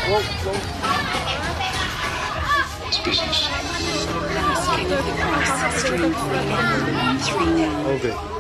This business. Stream 3 now. Okay.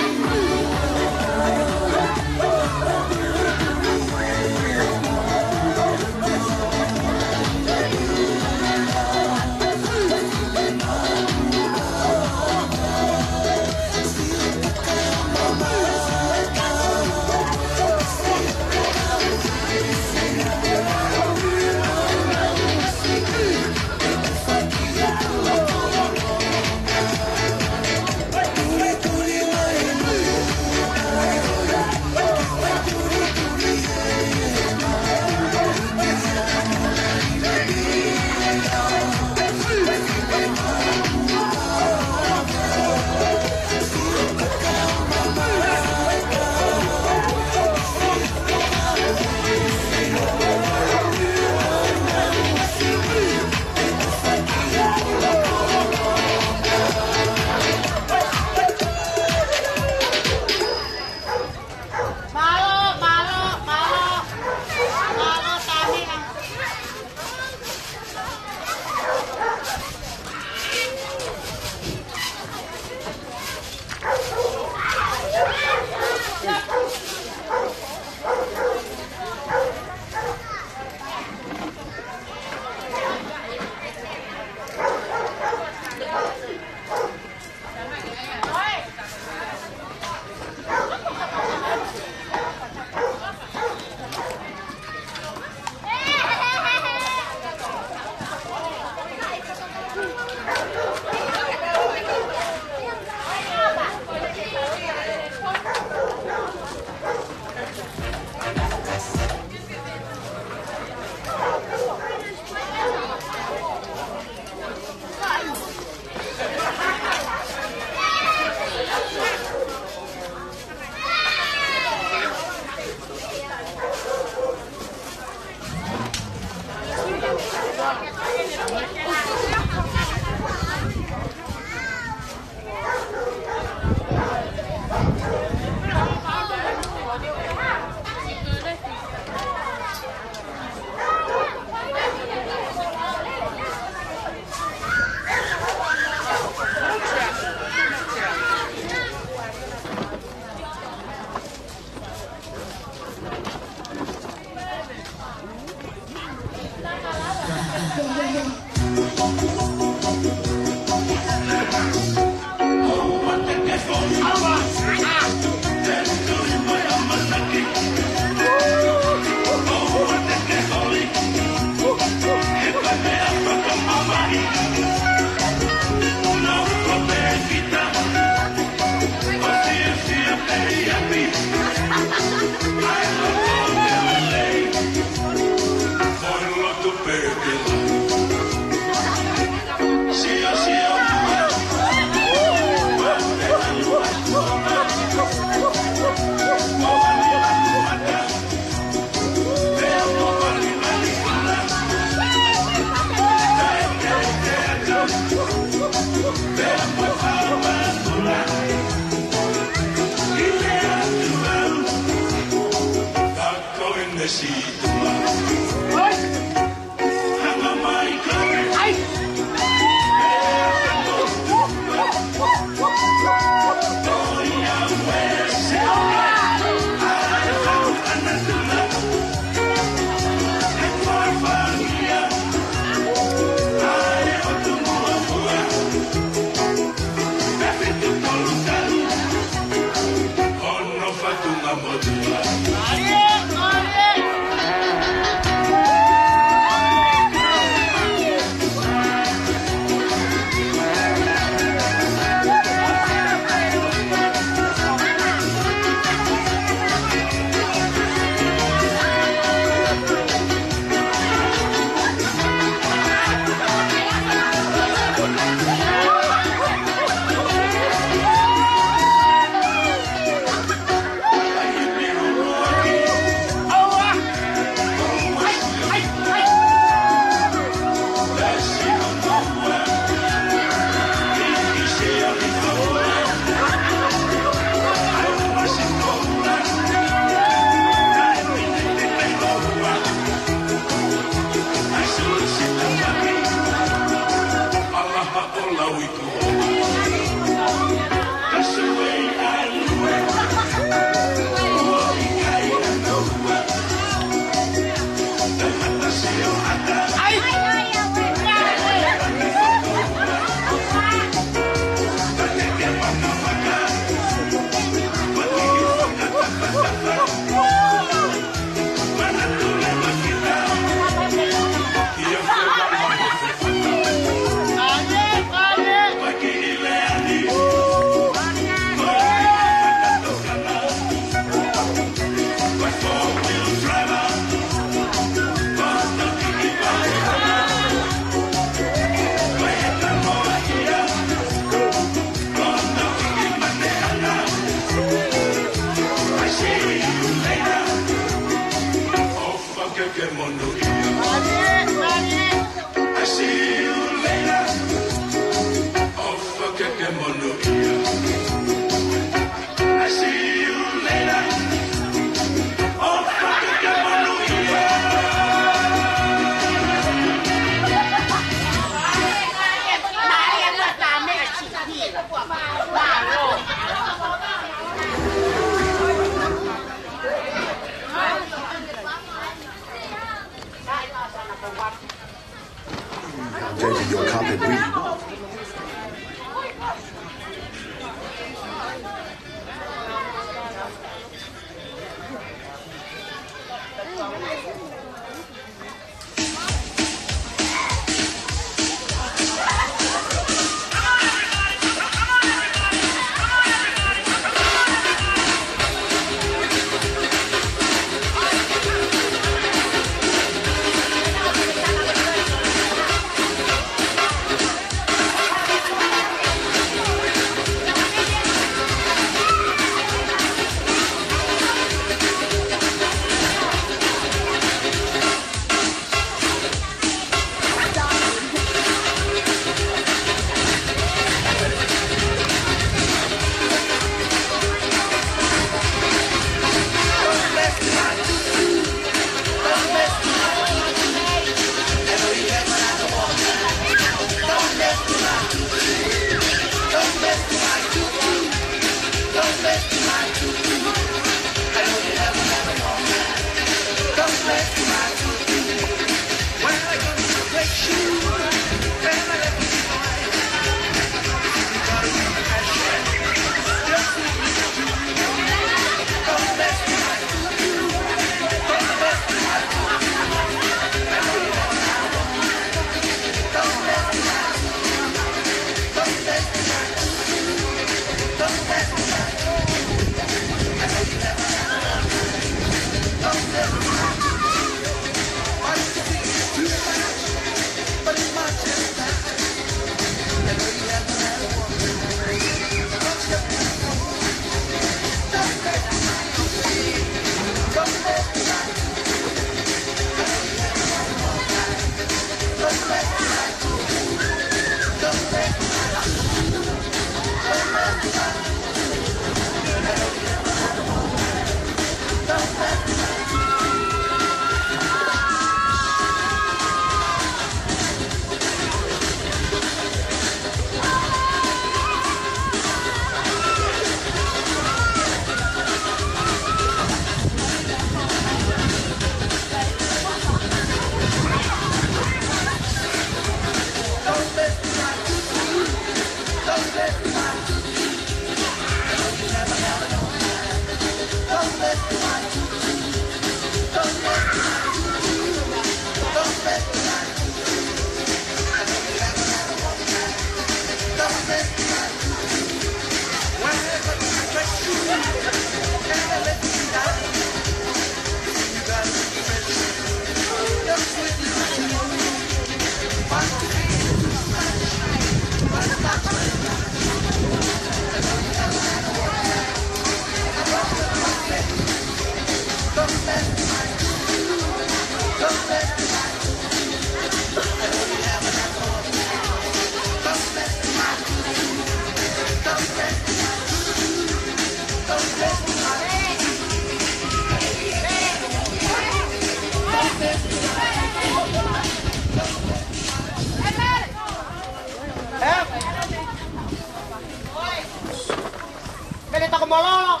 kita kemolok.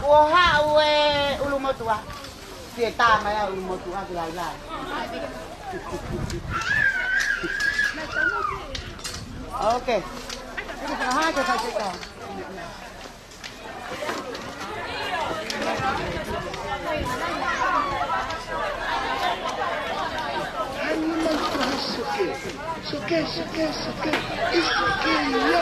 Wah, ulu mau tua. Dia tama ya ulu mau tua gila-gila. Oke. Ini salah aja kita. Suke, it's okay, yo.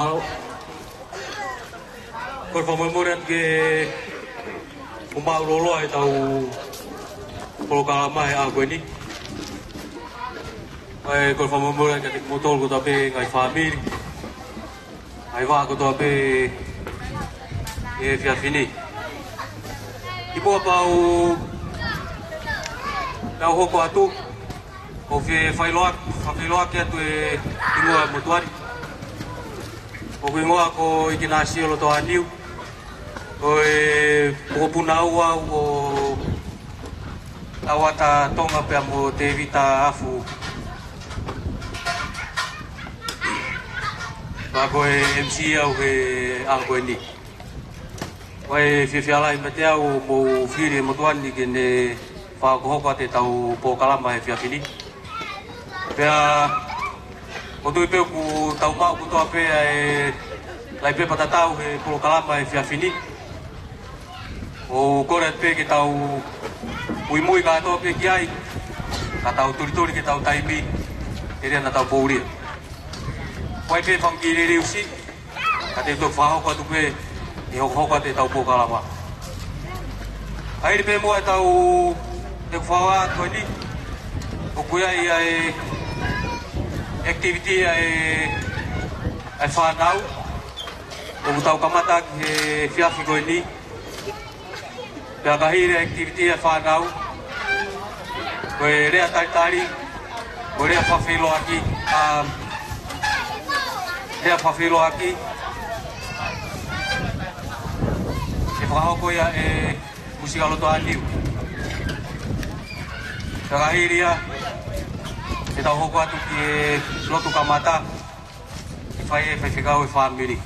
Mau. Kau pememuran ke Umau Lolo ai tau programa aku ini. Ai kau pememuran ke motor ko tapi ngai family. Ai va ko tapi via fini. Ibu apa tau hoko atu o whailoa kia tue ingoa motuari. O ingoa ko ikinasi o loto aniu. O pukopuna ua o awata tonga pia mo te vita afu. Wako MC au he alko ni. Wai whiwhiala i mate au mo whiri motuani ke ne whakohoka te tau pōkalama he whiawhini. Pea, o tui peo ku tau mau ku toa pea e lai pe patatau he pōkalama he whiawhini. O kore pe ke tau mui ka atoa pe ki ai, ka tau turi ke tau taimi, e rea na tau pōuria. Wai pe whangi re reusi, ka te tō whahoka tu pe, e hoka te tau pōkalama. Airi pe mua e tau te whawa koe ni, o kuia i ai activity ai whanau, o mutau kamata ki he whiawhi koe ni, pia kahire activity ai whanau, koe rea taritari, koe rea whawhilo aki, rea whawhilo aki, e whakahoko ia e musikaloto aniu. Kakahiria, e tau hoko atu ki e lotu kamata, e whai whikau e whamiri.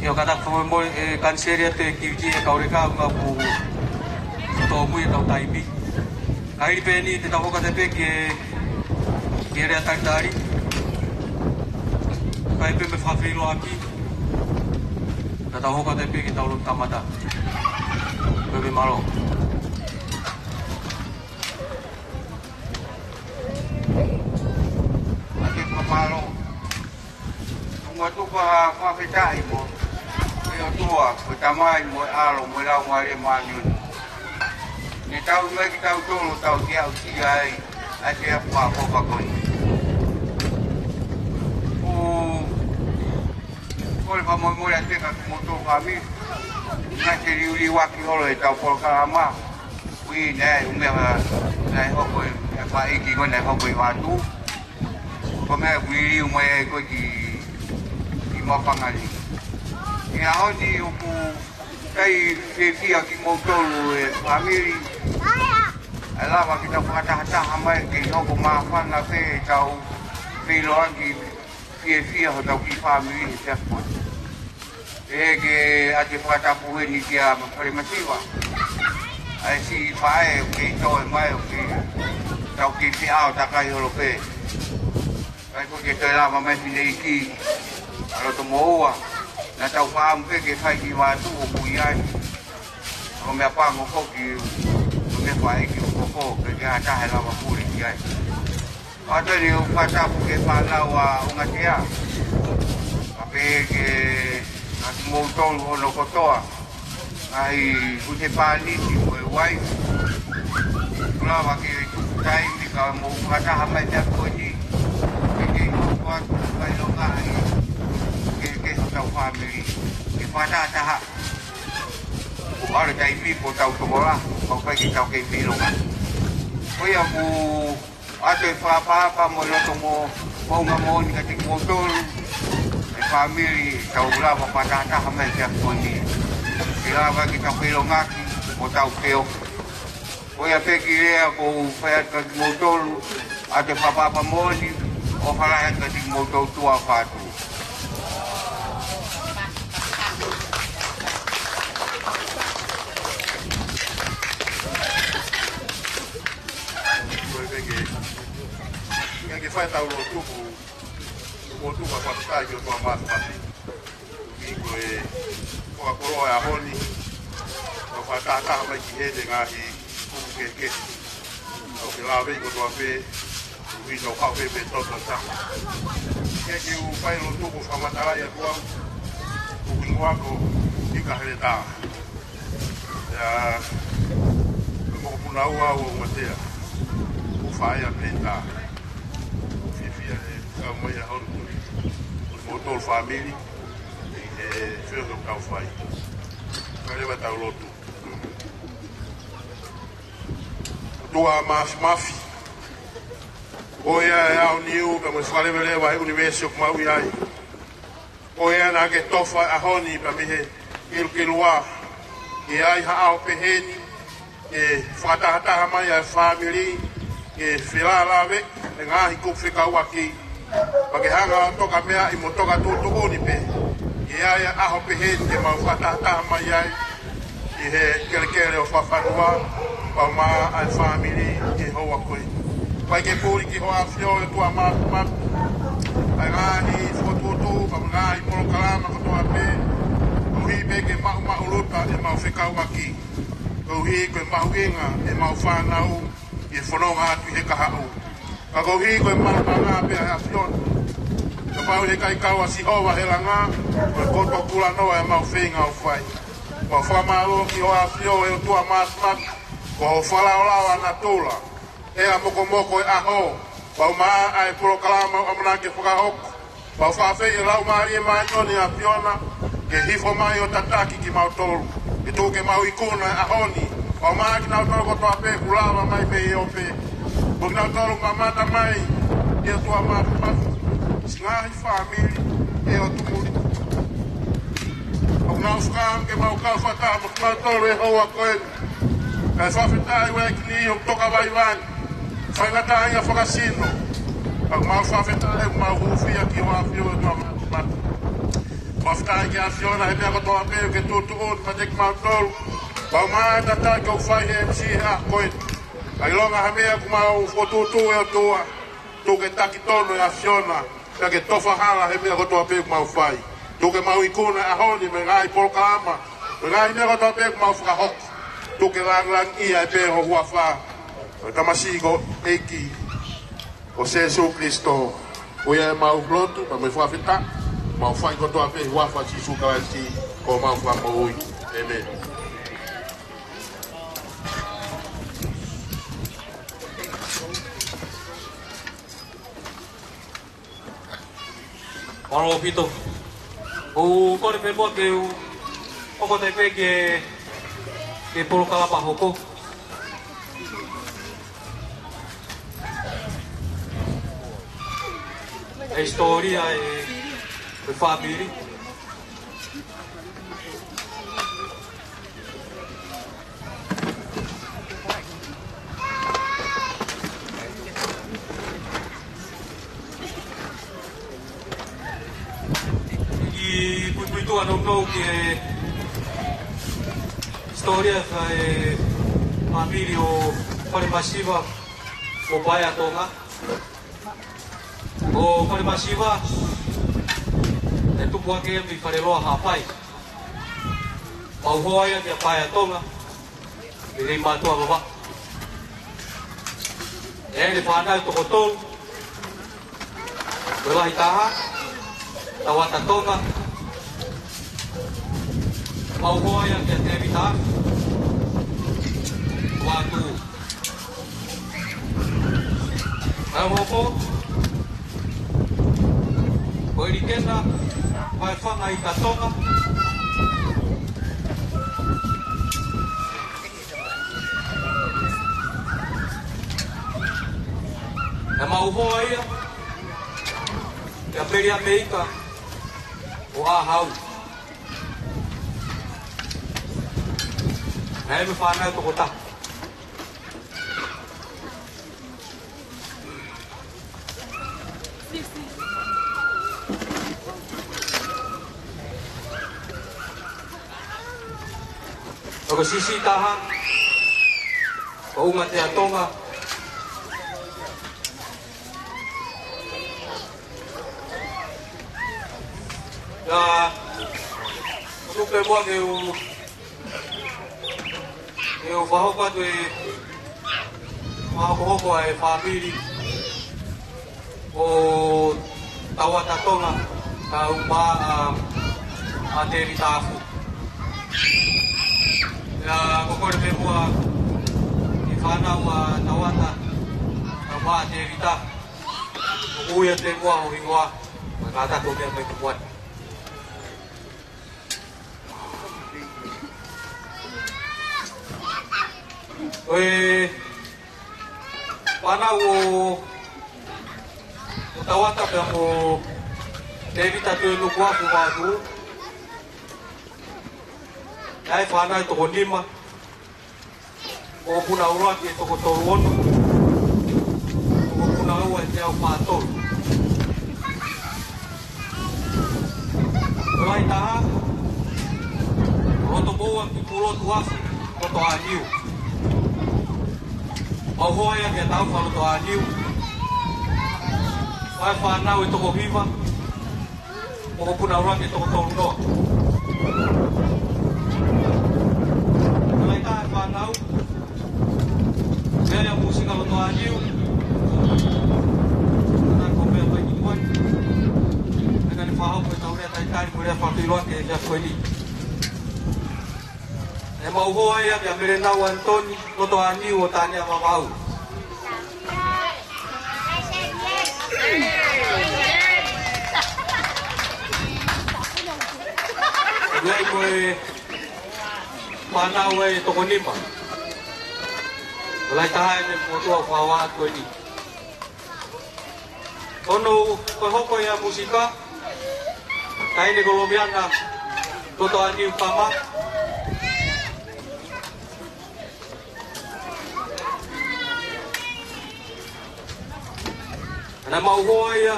Io katak whamoi e kanseria te kiwiti e kaureka unga ku tō mui e tau taimi. Kahiri pēni te tau hoka te pe ki e rea taitari. Kai pe me whawhilo aki, ka tau hoka te pe ki tau lotu kamata. Pepe malo. Ate mamalo. Tunga tuka whawhetai mo. Eo tua, ko tamai mo alo, mo lau ngare maniun. Ne tau mai ki tau tolo tau ki au si ai, a te apua hoka koi. Kole whamoi a teka ki moto whami. Nga te riuri waki holo e tau pōkalama. Ui nei, umea nei hoko e whaiki koe nei hoko i wātu. Ko mea kui riu mai e koe ki mawhangari. E a honi uku tei whiwhia ki motolu e whamiri. E lawa ki tau whakatahataha mai ki hoko mawhanga pe e tau whiloa ki whiwhia ho tau ki whamiri he tefoi. E ke ate whakatapu ni kia mawharimatiwa. Ai si whae o ke ito e mai o ke tau ki whiao takai holo pe. Ai ko ke te lama mai pine iki aloto moua. Na tau whaamu pe ke whai ki wātu o kui ai. Ako mea pāngo koki o me whae ki o koko ke ke hatahe lama pūri ki ai. Atari o whatapu ke whanau a ungatea. Ape ke Nasi moutolu hono kotoa. Ai ute pāniti mo e wai. Kulawa ke taimi ka mo kataha mai te koe ni. Ke hoko atu kai longa ai. Ke hotau whamiri. Ke whatataha. Ko are taimi po tau tomola. Kau kai ki tau kei whilonga. Koe a ku ate whapapa mo loto mo maunga mo ni ka te moutolu. Family tau lawa patataha mai te akoni. Ki lawa ki tau whilongaki o tau peo. Koe a peki rea ko whaiat ka ki motolu a te whapapa moni o whalahat ka ki motolu tua whātu. Koe peki. Ia ki whai tau lo tupu. O tu ka patai o tua mata. Ki koe ko koroa a honi. O patata mai ki hede ngahi ku ke. O ke lawe ko tua pe We know how we been talking about. Get you final to from Mataraya to Uguago, Ika. Mokunaua o Matea, o Faia Penta, Fifia, Camoia Horto, o motor família, e fez o carro fai. Vai levar o loto. Tua mafi. Oia é ao Niu, que nos fala leva a universo como o Iai. Oia na que tofa a Honi para me que lua. E ai hao peheni e whakatahata mai a whamiri e whilalawe e ngahi ko whikau aki pake hanga toka mea i mo toka tūtu oni pe e ai aho peheni e mau whakatahata mai ai i he kerekere o whawhanua pa maa a whamiri e hoa koe pai ke pūri ki hoa whio e tua maa ai ngahi whotūtu pa ngahi polo kalama kotoa pe Uhi ke mau luta e mau whikau aki. Uhi koe mau inga e mau whanau e whanonga atu he kahau. Ka uhi koe mau ngā pia a whiona. Ka pau he kai kaua si hoa he langa, koe koto kula noa e mau whinga o whai. Mau whamaro ki hoa whio e tua māsmat, ko ho whalaolawa na tūla. Ea moko e aho, pau maa ai puro kalama o manake whakahoko. Pau whawhi e lau maari e maanyoni a whiona, ke hifo mai o tataki ki mautolu, ke tō ke mau ikuna a honi, o maa ki nautolu ko toa pe kulawa mai pe i o pe. Ko ki nautolu mamata mai, e o tua maa pafu, singahi whamiri, e o tumuri. O nau skam ke mau kau whata, mo ki nautolu e hoa koeni. Kai whawhetai wea ki ni o toka waiwani, whaingatai a whakasino. Au mau whawhetai, mau hufia ki hoa whio e tua mata. Maftai ki a whiona he mea kotoa peo ke tūtu oti ma teki mautolu. Pau maa tatai kau whai he MC he a koe. Ai longa ha mea ku mau whotūtu e o tua. Tū ke taki tono e a whiona. Ka ke tofa hala he mea kotoa peo ku mau whai. Tū ke mau ikuna a honi me ngai polkalama. Me ngai mea kotoa peo ku mau whakahoko. Tū ke lang ia e peo hua wha. Tamasigo eiki. O Jesu Kristo. Oia e mau lotu, pa me whawhita. Mau whai kotoa pe huafa si sukalasi ko mau whamaui. Amen. Oro pito. O kore pe mo ke o ko te pe ke polo kalapa hoko. A historia e família. E muito não que história é família o para massiva o pai a toga o para massiva e tu pua ke mi whare loa hapai. Mau hoia ki a pai a tonga, i rei mātua wawa. E le whanau toko tolu, koe wahi taha, tawata tonga. Mau hoia ki a te mi taha, wātu. Au hoko, koe ni kena, vai whanga i ka tonga. E mau hoa ia, kia peri a meika o āhau. E me whanau toko ta. Ko sisi taha, ko unga te atonga. Ya, tupe mua ke o whahoko atu e whahoko e whamiri o tawata tonga ka umba a te ritafu. Ya kokore me mua i whanau a tawata ka umba a te ritafu. Uia te mua o hingoa ma kata ko mea me kupuan. Oe whanau o tawata pia mo te rita tue nuku aku wātu. Ai whanau i toko nima. O puna uraki e toko toru ono. O puna ua e te au pātoru. Rai taha. Roto moa ki purotu afu. Roto a niu. Au hoa ia kia tau whaloto a niu. Wai whanau e toko hiva. Moko puna uraki e toko toru noa. Rai taha e whanau. Mea musika loto a niu. Nā ko mea mai ki koe. Nā ni whahau koe tau rea taitari mo rea whatuiloa ke rea koe ni. E mau hoa ia kia mere nau Antoni loto a niu o tānia mamau. Lei koe whanau e toko nima. Lai taha e me motua whawa koe ni. Tono koe hoko ia musika. Kaine kolomiana loto a niu pama. Ana mau hoa ia.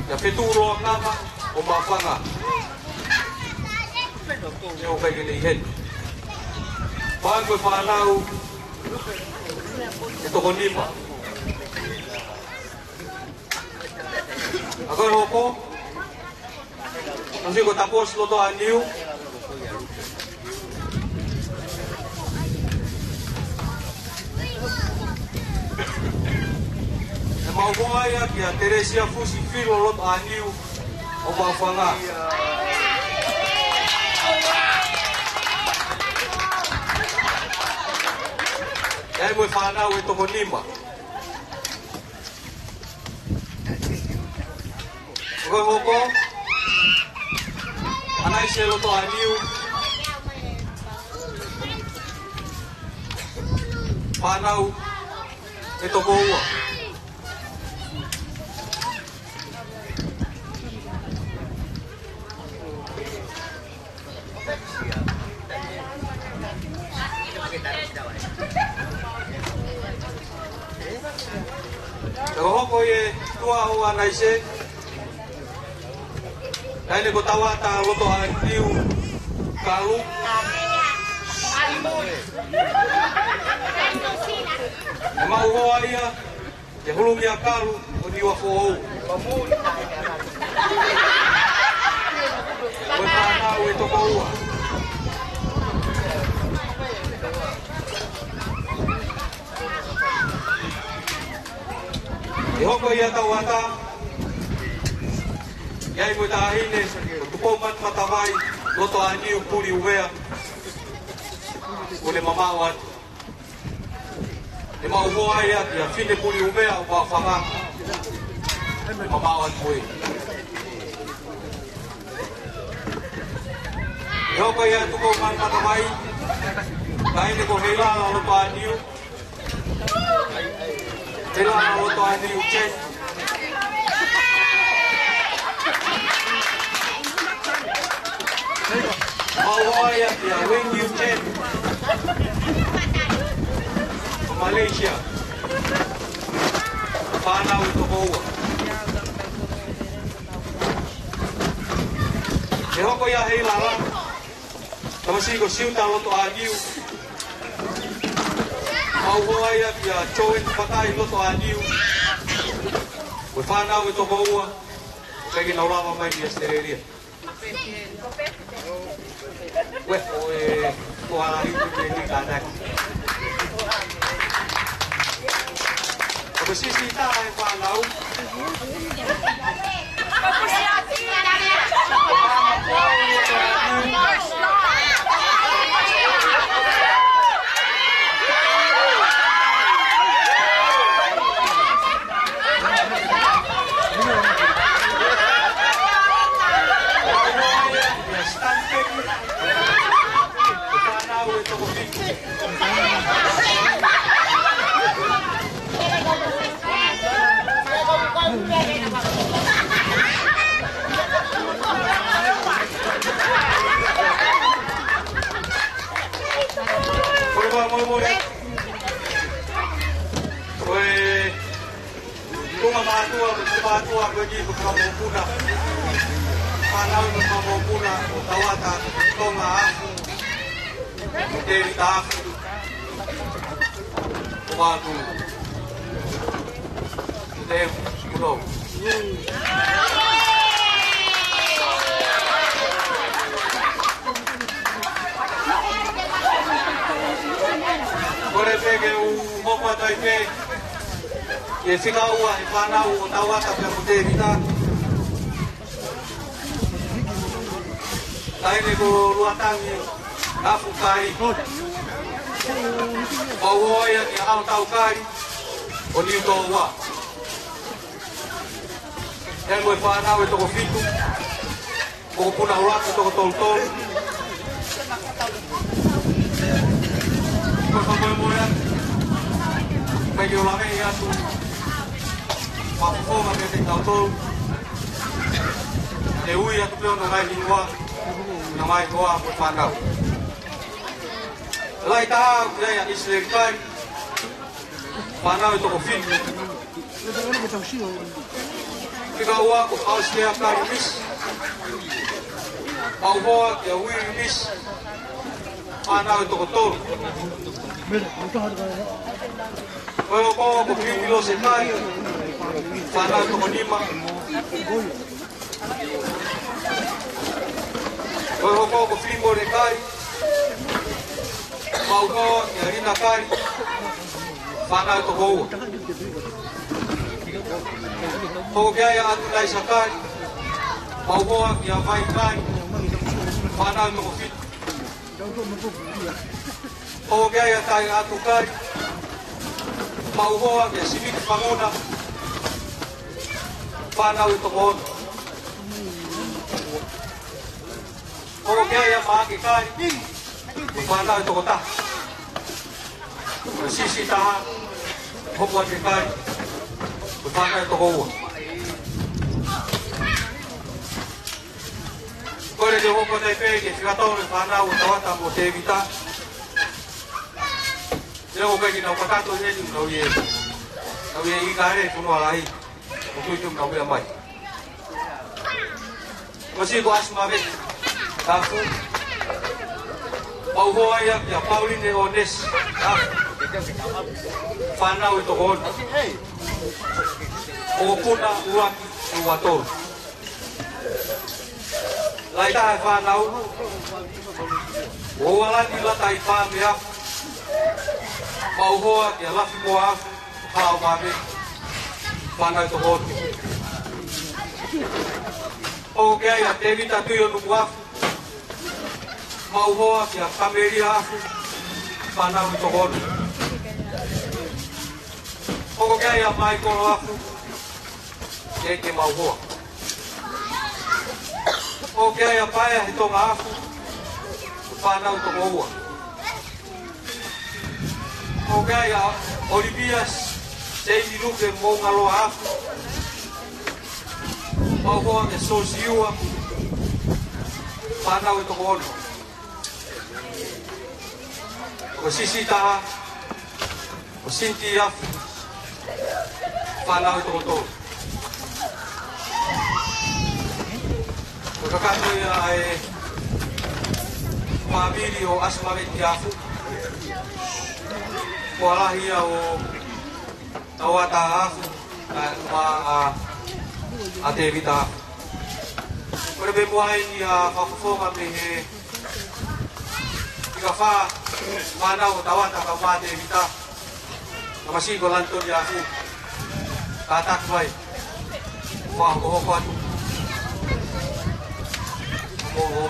Ia wheturo a kama o mawhanga. E o kai nei hen. Pān koe whanau e toko nima. A koe hoko. Nasi ko tapos loto a niu. E mau hoa ia kia Teresia Fusi Filo loto a niu o mawhanga. Ai mo whanau e toko nima. Koe hoko. Anai se loto a niu. Whanau e toko ua. Ko hoko e tua o anai se. Kaine ko tawata loto a niu kalu. E mau hoa ia, te hulungi a kalu o niua whohou. Koe whanau e toko ua. E hoko ia tawata. Iai mo tahine, o tupo man matawai, loto a niu puri uwea. O le mamau atu. E mau hoa ia, ia fine puri uwea o mawhanga. E mamau atu e. E hoko ia tupo man matawai. Tahine ko heilala loto a niu. Heilala loto a niu chen. Hawaii ya Wing Yu Chen Malaysia Whanau i toko ua. E hoko ia hei lala tamasiko siuta loto a niu. Hawaii ya Choen Patai loto a niu. Koe whanau i toko ua. Kegi naurawa mai ni Australia. Ué, o aí que tem que dar. Masisita ay panaw. Matua bagi bekamau puna, panau bekamau puna, tawata tonga aku, dari tak, waktu, dem, kudo. Boleh pegang umum atau ini. E fica ua e pana o tawata pe poder evitar. Aí nego luatangi afu kai. O oia que ao tau kai. O ni to ua. E mo pana o to fitu. O puna ua to tol. Por favor, moia. Medio la meia tu. Papo mas tem autor. Eu ia tu pelo ngai lingua, não mais boa por fanal. Lá está, já Israel kai. Fanal itu kofin. Kita uak ko Australia kai mis. Pau boa ke ui mis. Fanal itu kotor. Kalau kau kofin bilo sekai. Fanal itu konima. Kalau kau kofin boleh kai. Mau kau yang nak kai. Fanal itu kau. Kau gaya atu lai sakai. Mau kau yang baik kai. Fanal itu kofin. Kau gaya tai atu kai. Mau kau yang sibuk pangona. Fanal itu kau. Kau gaya maki kai. Fanal itu kota. Sisi tahan. Kau buat kai. Fanal itu kau. Kau le devo kau tai pegi. Fiatau le fanal itu kota mau tevita. Devo pegi nau katato jadi nau ye. Nau ye ikare tu nau alai. Untuk nau be mai. Masih gua asma be. Tahu. Pau hoa ya Pauline Ones. Fanau itu kon. O puna uaki uator. Lai ta fanau. O wala ni la tai fa ya. Pau hoa ya la fi moa. Pau ma be. Fanau itu kon. O ke ya tevita tu yo nuwa. Mau hoa ya kameria Fanau itu kon. O ke ya mai ko aku. Ke mau hoa. O ke ya pai itu aku. Fanau itu hoa. O ke ya Olivias sei diru ke mau ngalo aku. Mau hoa ke sosiua. Fanau itu kon. O sisi taha. O sinti ya. Fanau itu kon. Kakato ya ay pamili o asma betiafu. Walahi ya o tawata afu ma atevita. Pero bebuhay niya fafufonga mehe. Ikafa mana o tawata kamate vita. Namasigo lanto niya afu. katak vai fa ko ko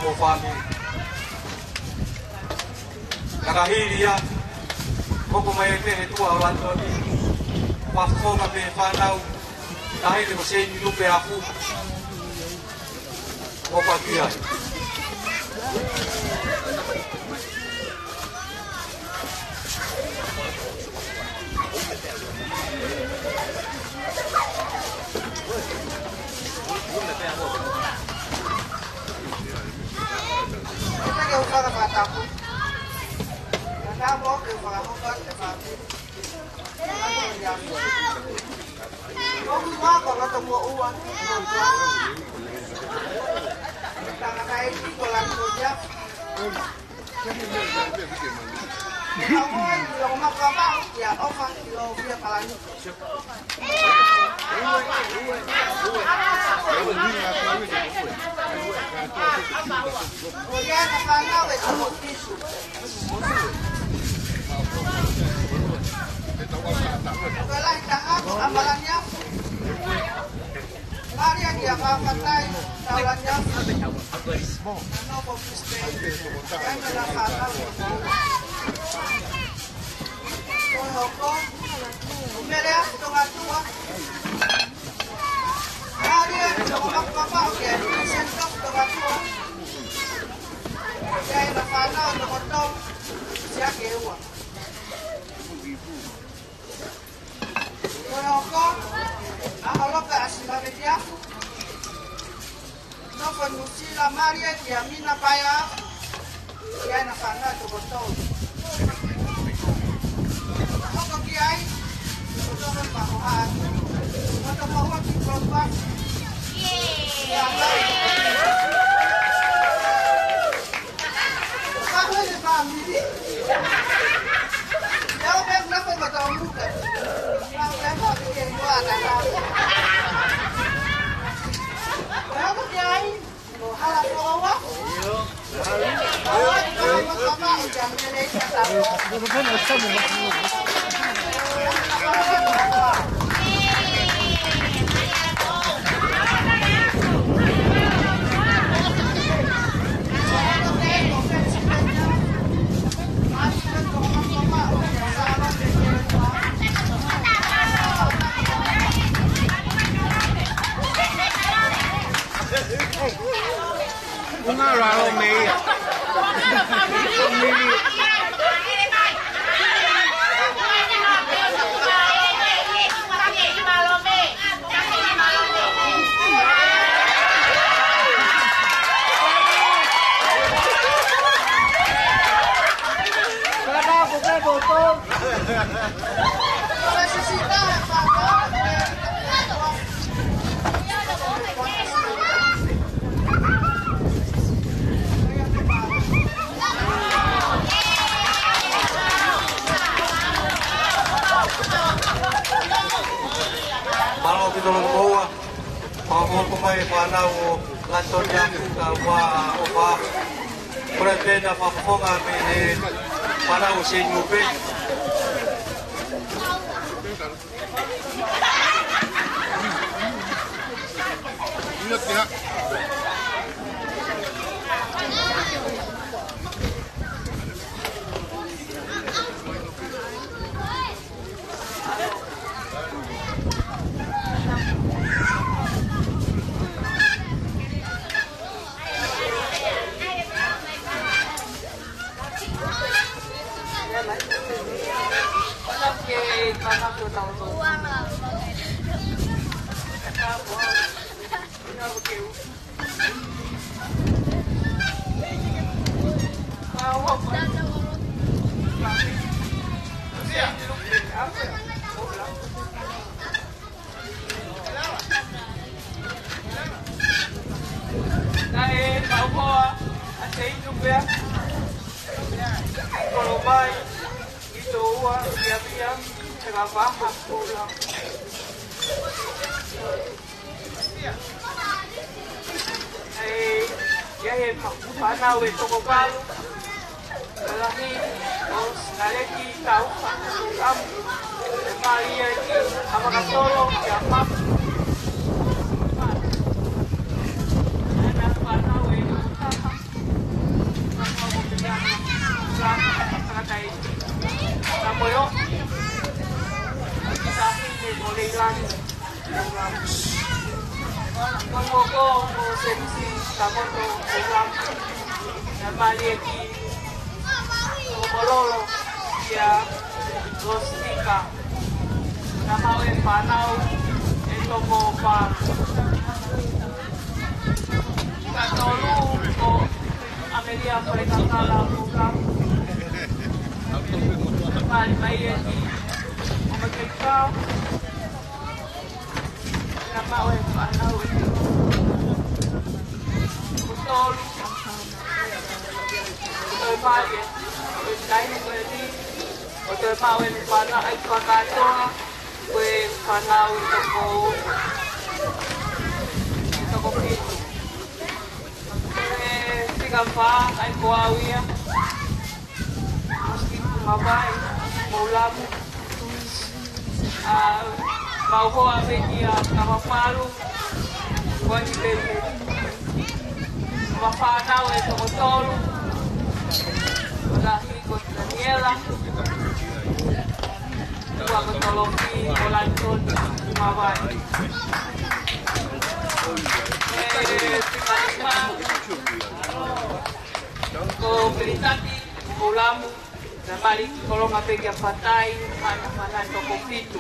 mo fami nakahili ya koko mai te tua lanto pa foga pe fanau dahil mo sei ni lupe aku o pa kia Para mataku. Karena mau ke Bangkok ke Bali. Kau cuma kalau temu uang itu karena kayak ini kolam kerja. Kamu kalau mau kamu ya orang kilo dia kalanya. Kemudian karena wes tisu. Kalau jangan amalannya, mari dia pakai tawalannya. Karena fokus yang melakukan. Kau umelia setengah tua. Mari dia pakai dia sentuh setengah tua. Jadi nakana untuk kotor siapa kewa. Kalau kalau ke asal dia, no conocí la María y a mí na paya, ya nakana untuk kotor. Kalau kiai, kita berpahuan, kita bawa di kelompok. Una raro meia. Kalau kita bawa, mau pemain panau lantor yang kawa opa, berbeda pafonga ini panau senyupe. Ingat ya. Kalau baik itu diam-diam nggak paham pulang. Ya panau itu kopalu, lagi terus lagi tahu kamu Maria apa kasolo siapa? Anak panau itu kamu yo kita ini boleh lagi kamu kok sesi kamu tuh program nama lagi kololo ya Rostika nama panau itu mau par katolu kok Amelia mereka kalah program Mai lagi mereka nama panau itu betul betul pagi lain berarti betul pagi panau itu kacau gue panau itu itu Gampang, ay kuawi ya. Meski kumabay, maulam. Mau ko abe dia kapapalo. Kuan bebe. Mapanaw ito ko tolo. Wala hikot Daniela. Kuha ko tolong di Olanton, kumabay. Ko pelitati ulamu na mali kolong apegi apatai mana to kopitu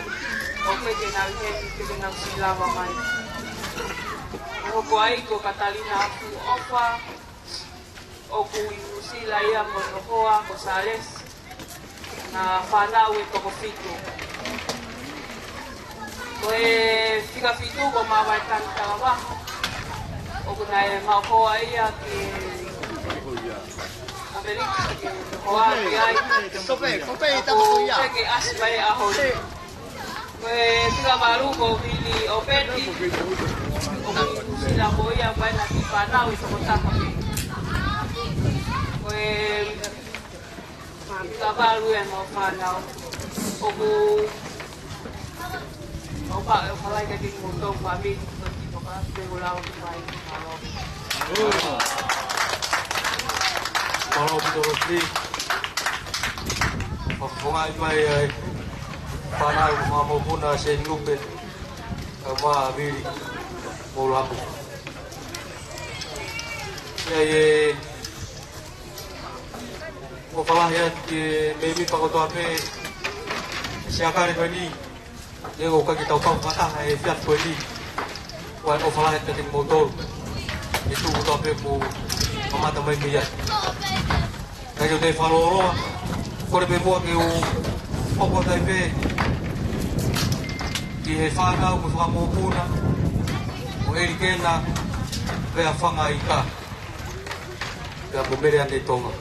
o pege na hemi pege na silava mai o ko ai ko Catalina fu ofa o ku usila ia monohoa ko sales na fanawe to kopitu ko fica fitu ko mawai tan trabajo o ko na mau ia que Kope estamos ya. Que asbay ahol. Tiga baru ko bili opeti. Sila ko ya ba na tipanaw ito ko ta kami. Tiga baru yan mo panaw. Oku opa palay ka ding mundo kami dito ka begulaw bay. Kalau betul sih, pengai mai panai mau pun sen lupet, ma biri mau labu. Ya, mau kalah ya di baby pakai apa? Siapa ni bani? Dia kau kita tahu kata hai fiat bani. Wan kalah ya tadi motor itu apa pun mama tambah minyak. Kayo de faroro ko be mo ke o poco dai be ki he fanga mo fa mo puna o erikena be a fanga ika ka mo mere ande tonga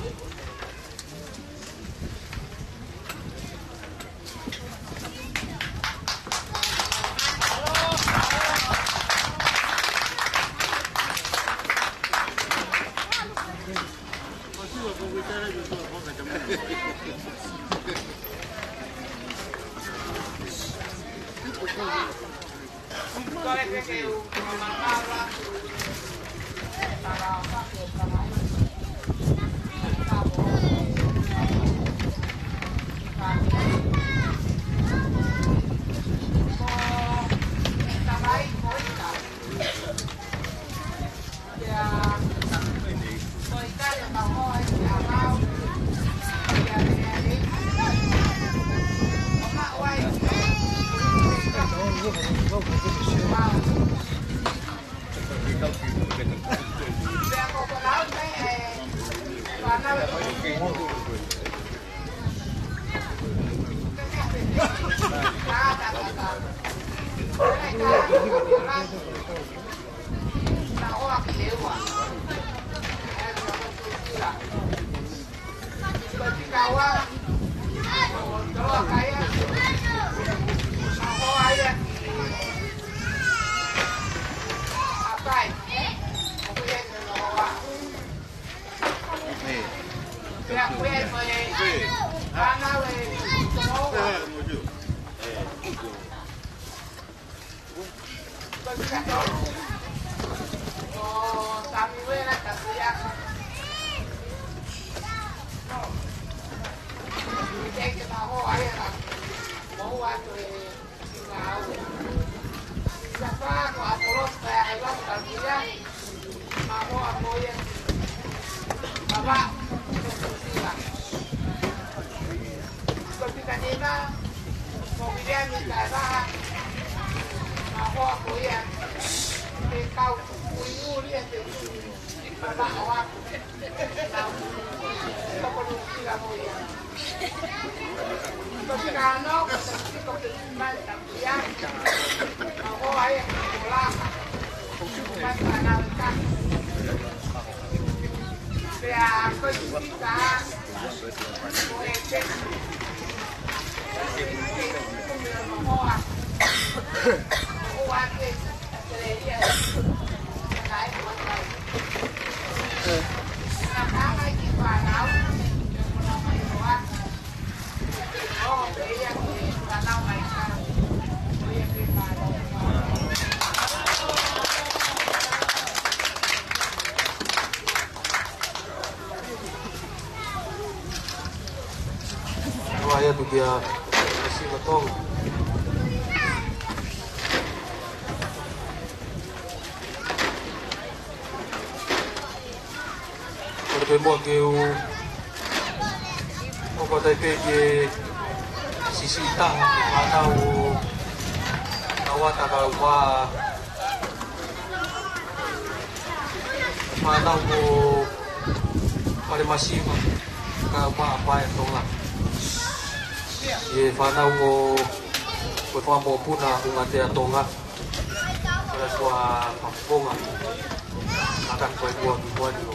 Saya tu dia masih betul. Kalau pembuat kau, kau kata pergi sisi tang atau awak tak kau mana kau pada masih kau apa yang tolak. Ye whanau o whamopuna unga te atonga ora sua maponga akan koe bua ki bua ni o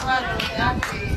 Bueno, ya que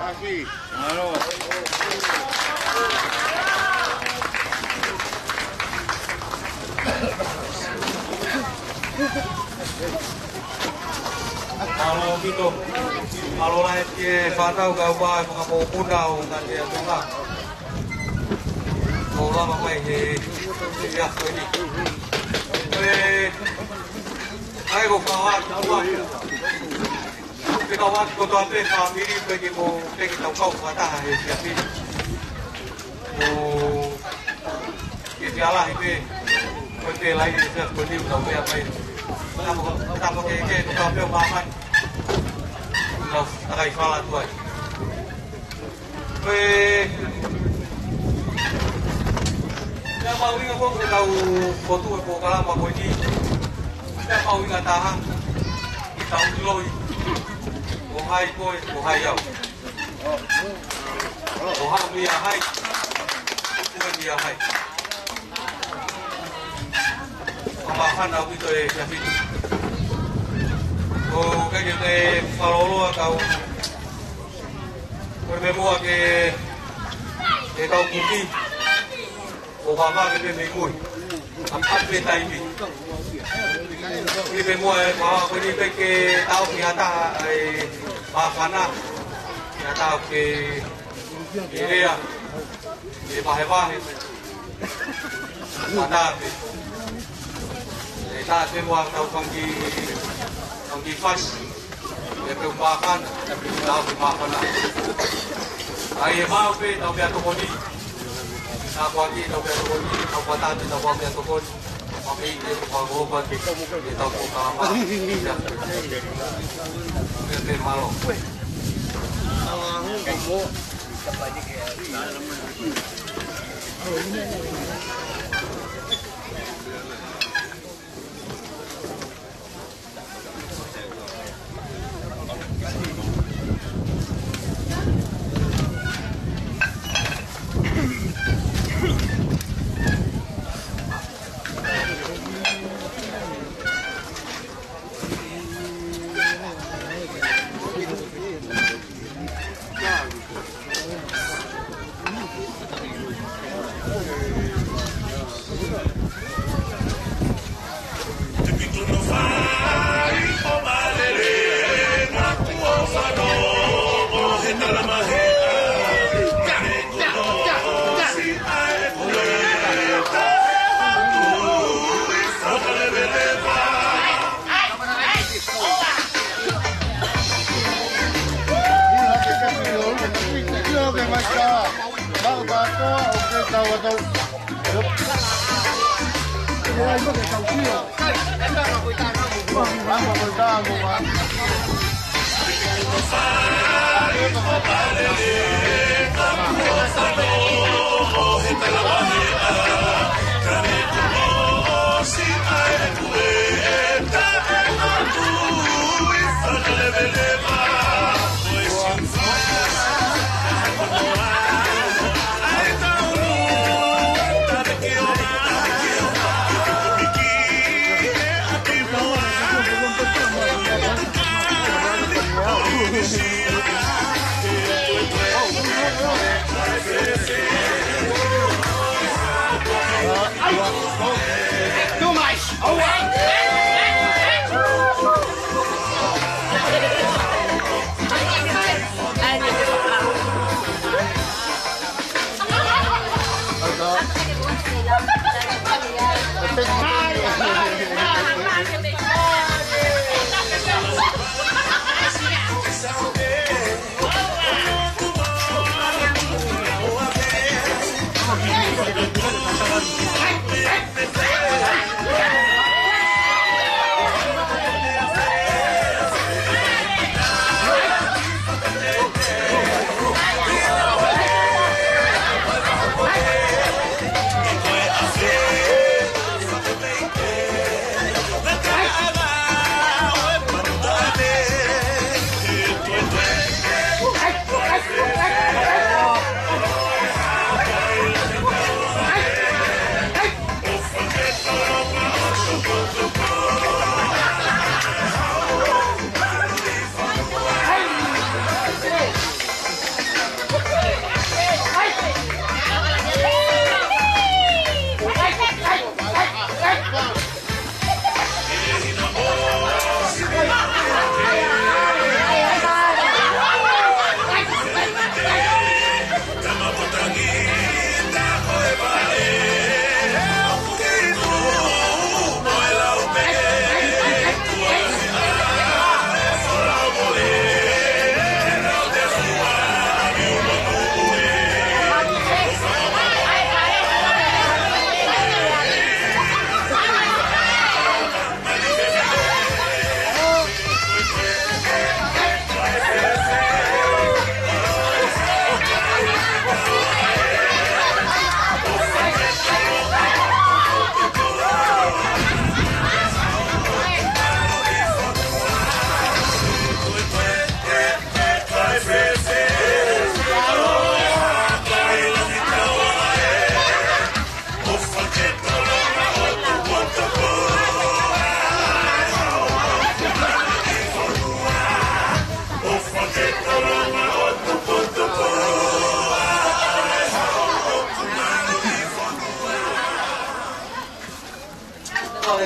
kasih. Halo. Kalau gitu, kalau lahir ke Fatau kau buat mengapo punau nanti yang tengah. Kau lama main di ya ini. Ayo kawan, kawan kau tuan tu family pergi mau pergi tahu kau kata siapa ini. Oh, ialah itu penting lain seperti tahu apa ini. Kita pakai tahu makan. Nah, takai salah tuan. Dah mau ingat kau tahu foto apa kalau mau ini. Dah mau ingat tahan. Tahu dulu. Bohai koi, bohai yau. Bohai dia hai. Bukan dia hai. Pemakan aku itu siapa? Oh, cái điều này kalau lo kau bermemu ke kau kunci, oh apa ke bermemu, empat betai ini. Ini bermemu apa ini ke tahu nyata makanan, nyata ke ini ya, di bahaya nyata. Kita semua tahu Panggi pas, dia perubahan, tapi tahu perubahan lah. Ayah mau pe, tahu biar tu koni. Tahu lagi, tahu biar tu koni. Tahu patah, tahu biar tu koni. Mami dia tahu apa dia tahu apa. Dia malu.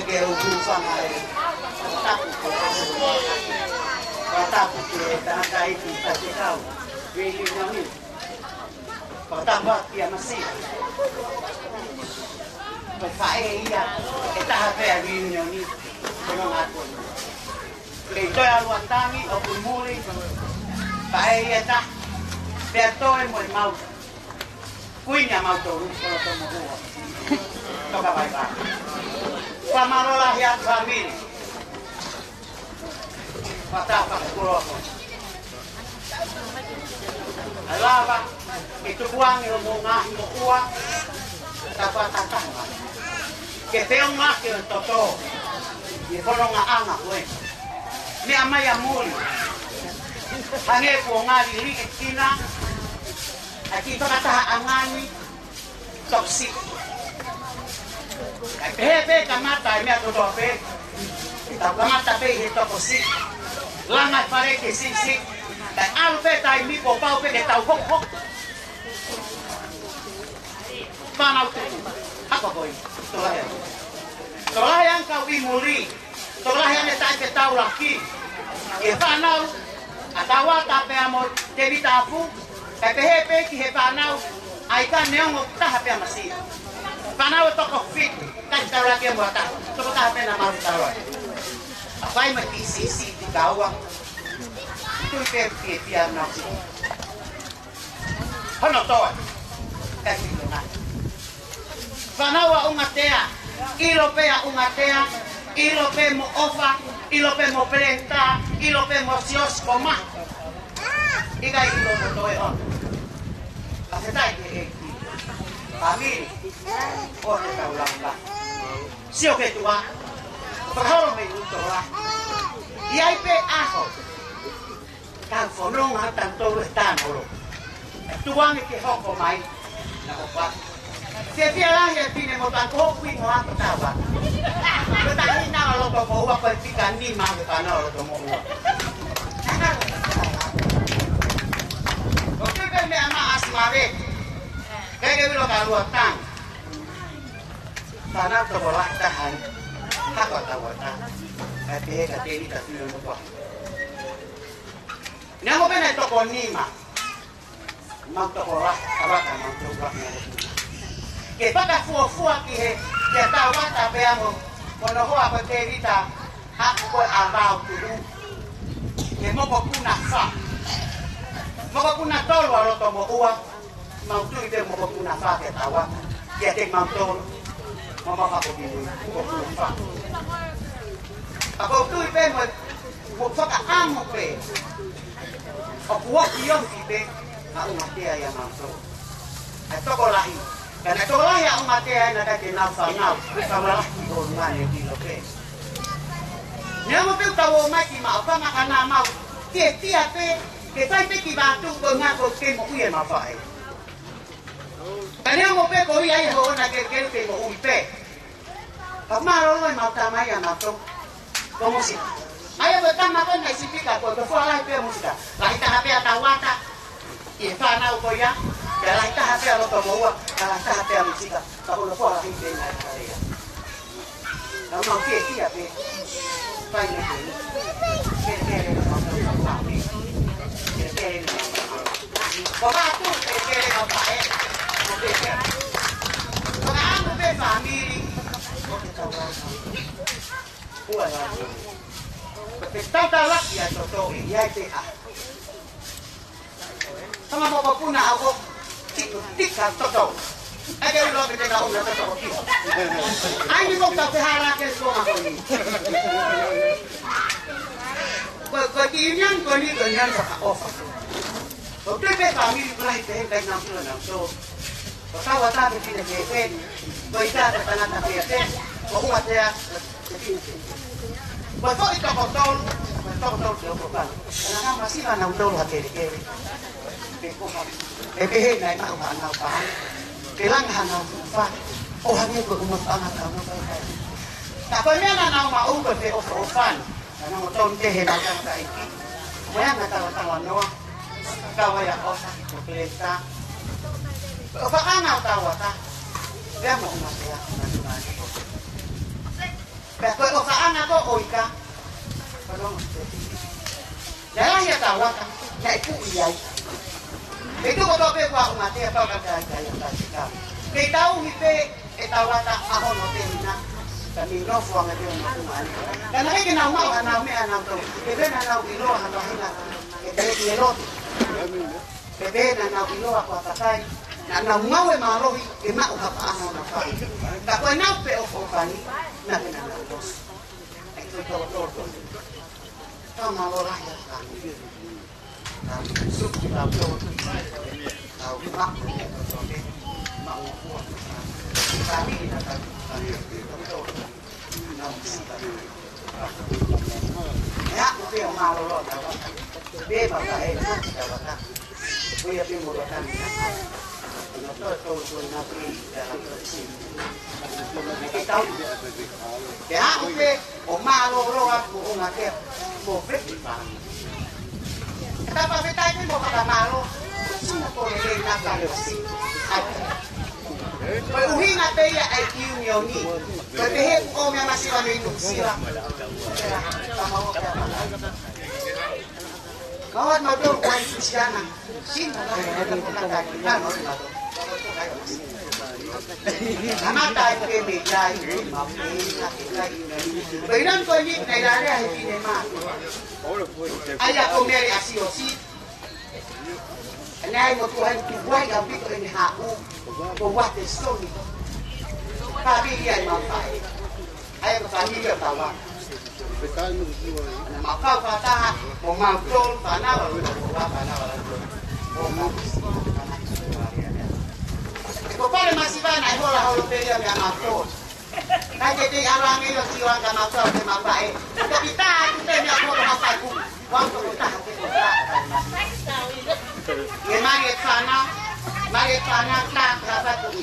ke urusan ai. Kata ke tanda itu tak tahu. Ini ni. Kata buat dia masih. Phải iya, kita hape ari ni dengan aku. Itu yang wantangi aku muli. Phải iya ta. Beto mau. Kuinya mau tu kalau kamu buat. Kau baik-baik. Pamarolah yang kami. Patapa pulau. Alava itu buang ilmu ngah buang. Tapa. Que peong ngah ke toto. Ye bono ngah anak we. Ni amaya muli. Hange ko ngari li kina. Aki to kata angani toksik. Pepe kamata me ato pe. Ta kamata pe hito kosi. Langat pare ke sik. Dan alpe tai mi ko pau pe ke tau hok. Panau tu. Apa boy? Tolah yang kau imuli. Tolah yang tak ke tau laki. E panau atawa tape amor devi tafu. Pepe ki he panau. Ai kan neong ta hape masih. Panau to fit. Kan tau laki mo ta. To ta hape na mau tau. Apai mati sisi di gawang. Tu pe pian na. Hono to. Kasi na. Panawa ungatea, ilopea ungatea, ilope mo ofa, ilope mo pelenta, ilope mo sios koma. Ikai ilo mo toe on. Kasetai ke eki. Kami, kone kaulang lah. Sio ke tua, perhoro me utola. Iai pe aho. Kang fonong hatan tolu estanolo. Tuang ke hoko mai. Nakopat. Setiap lah yang tidak mau tangkap, kui mau apa tahu? Kita ini nak kalau kau mau apa ikan ni mah kita nak kalau mau apa. Okey kan me ama asmare. Kayak gitu kalau tang. Tanah terbolak tahan. Hak tahu tang. Tapi kata ini tak boleh lupa. Ni aku pernah toko ni mah. Mau toko lah, apa kan mau toko lah. Que paka fua ki he ya ta wata beamo kono ho apa terita ha ko ambao tulu ke moko kuna tolo alo to mo ua mau tu ide moko kuna fa ke tawa ke te mau tolo mama fa ko bimu ko fa ako tu ide mo fa ka amo pe o kuwa ki yo ki be ha una tia ya mau to atoko lahi. Karena itulah yang umatnya nak kenal-kenal, kamalah hubungan yang dilakukan. Yang mungkin tahu macam apa makanan mau, tiap kita itu bantu mengatur temu uye mafai. Karena mungkin kau yang orang nak temu uye, kamalah orang mau tamai yang mau kamu sih. Ayah pertama kan nasi pika kau kefualah itu musda, lain tak apa tahu apa, ifana kau ya. Dalam tahap yang lo bawa, dalam tahap yang musika, kalau lo pola ini dengan kaya. Kalau mau dia be, banyak ini, kere Bapak tu kere bapak Bapak aku be family, buat lagi. Tahu lagi ya toto, ya itu sama bapak pun nak aku tiga toto. Agar lo kita tahu nak toto. Ini kau tak berharap ke semua aku ini. Kau ini saka ofa. Kau tu be kami mulai baik nak so. Kau tahu apa kita kepen. Kau itu ada tanah kepen. Kau buat ya. Kau itu kotor dia bukan. Karena masih mana utol hati kiri. Epehe na ina umana pa. Kailangan na pa. O hangin ko umot ang ataw na pa. Tapos na mau ko te ofan. Ano mo ton te he na ka iki. Maya na tawa no. Kawaya o sa klenta. O pa kana tawa ta. Dia mo umaya na. Pero koe o whaanga ko oika. Nā lahi a tā waka, nā i pu i ai. Kei tuko tō pe kua unga tea tau kakai kai a tai ka. Kei tau hi pe e tā wata ahono te ina. Ka mi nofu anga te unga unga ani. Ka nā heke nau mau anau mea nau tau. Ke vena nau i loa hano hina. Ke te reki e lotu. Ke vena nau i loa kua takai. Nā nau ngau e marohi e mau hapa ano na whai. Ka koe nau pe o whani. Nā vena nau losu. Ai tui tō tō. Tama lo raja kami. Kami suku tahu tahu mak mau buat. Kami datang kami ya, udah mau lo tahu. Beba kaya tahu tak. Boleh pergi mulakan. Tahu nabi dalam sini. Tahu. Ya, udah mau lo aku ngajar. Mo vete pa. Kata pa vete tayo mo katamaro. Sino po rin na tayo si. Pag uwi na tayo ay kiyo ni. Pag behit ko may masira na yung sira. Kamawag ka pa. Kawat mo doon kung ay Kristiana. Sino na tayo na tayo. Namatay ke medjay, Bailan ko ni nailari ay kinema. Aya ko meri asiosi. Anay mo tuhan tuway ang bito ni hao. Buwat stone. Pamilya ay mapay. Ay ko pamilya tawa. Makaw kata mo magdol pana ko pale masivana ay hola holo pelia ya mato. Kaya te arang iyo siwang ka mato ke mabae. Kapita te mi ako ka mapaku. Wang ko ta ke ko ta. Ye mari kana ta dapat tu.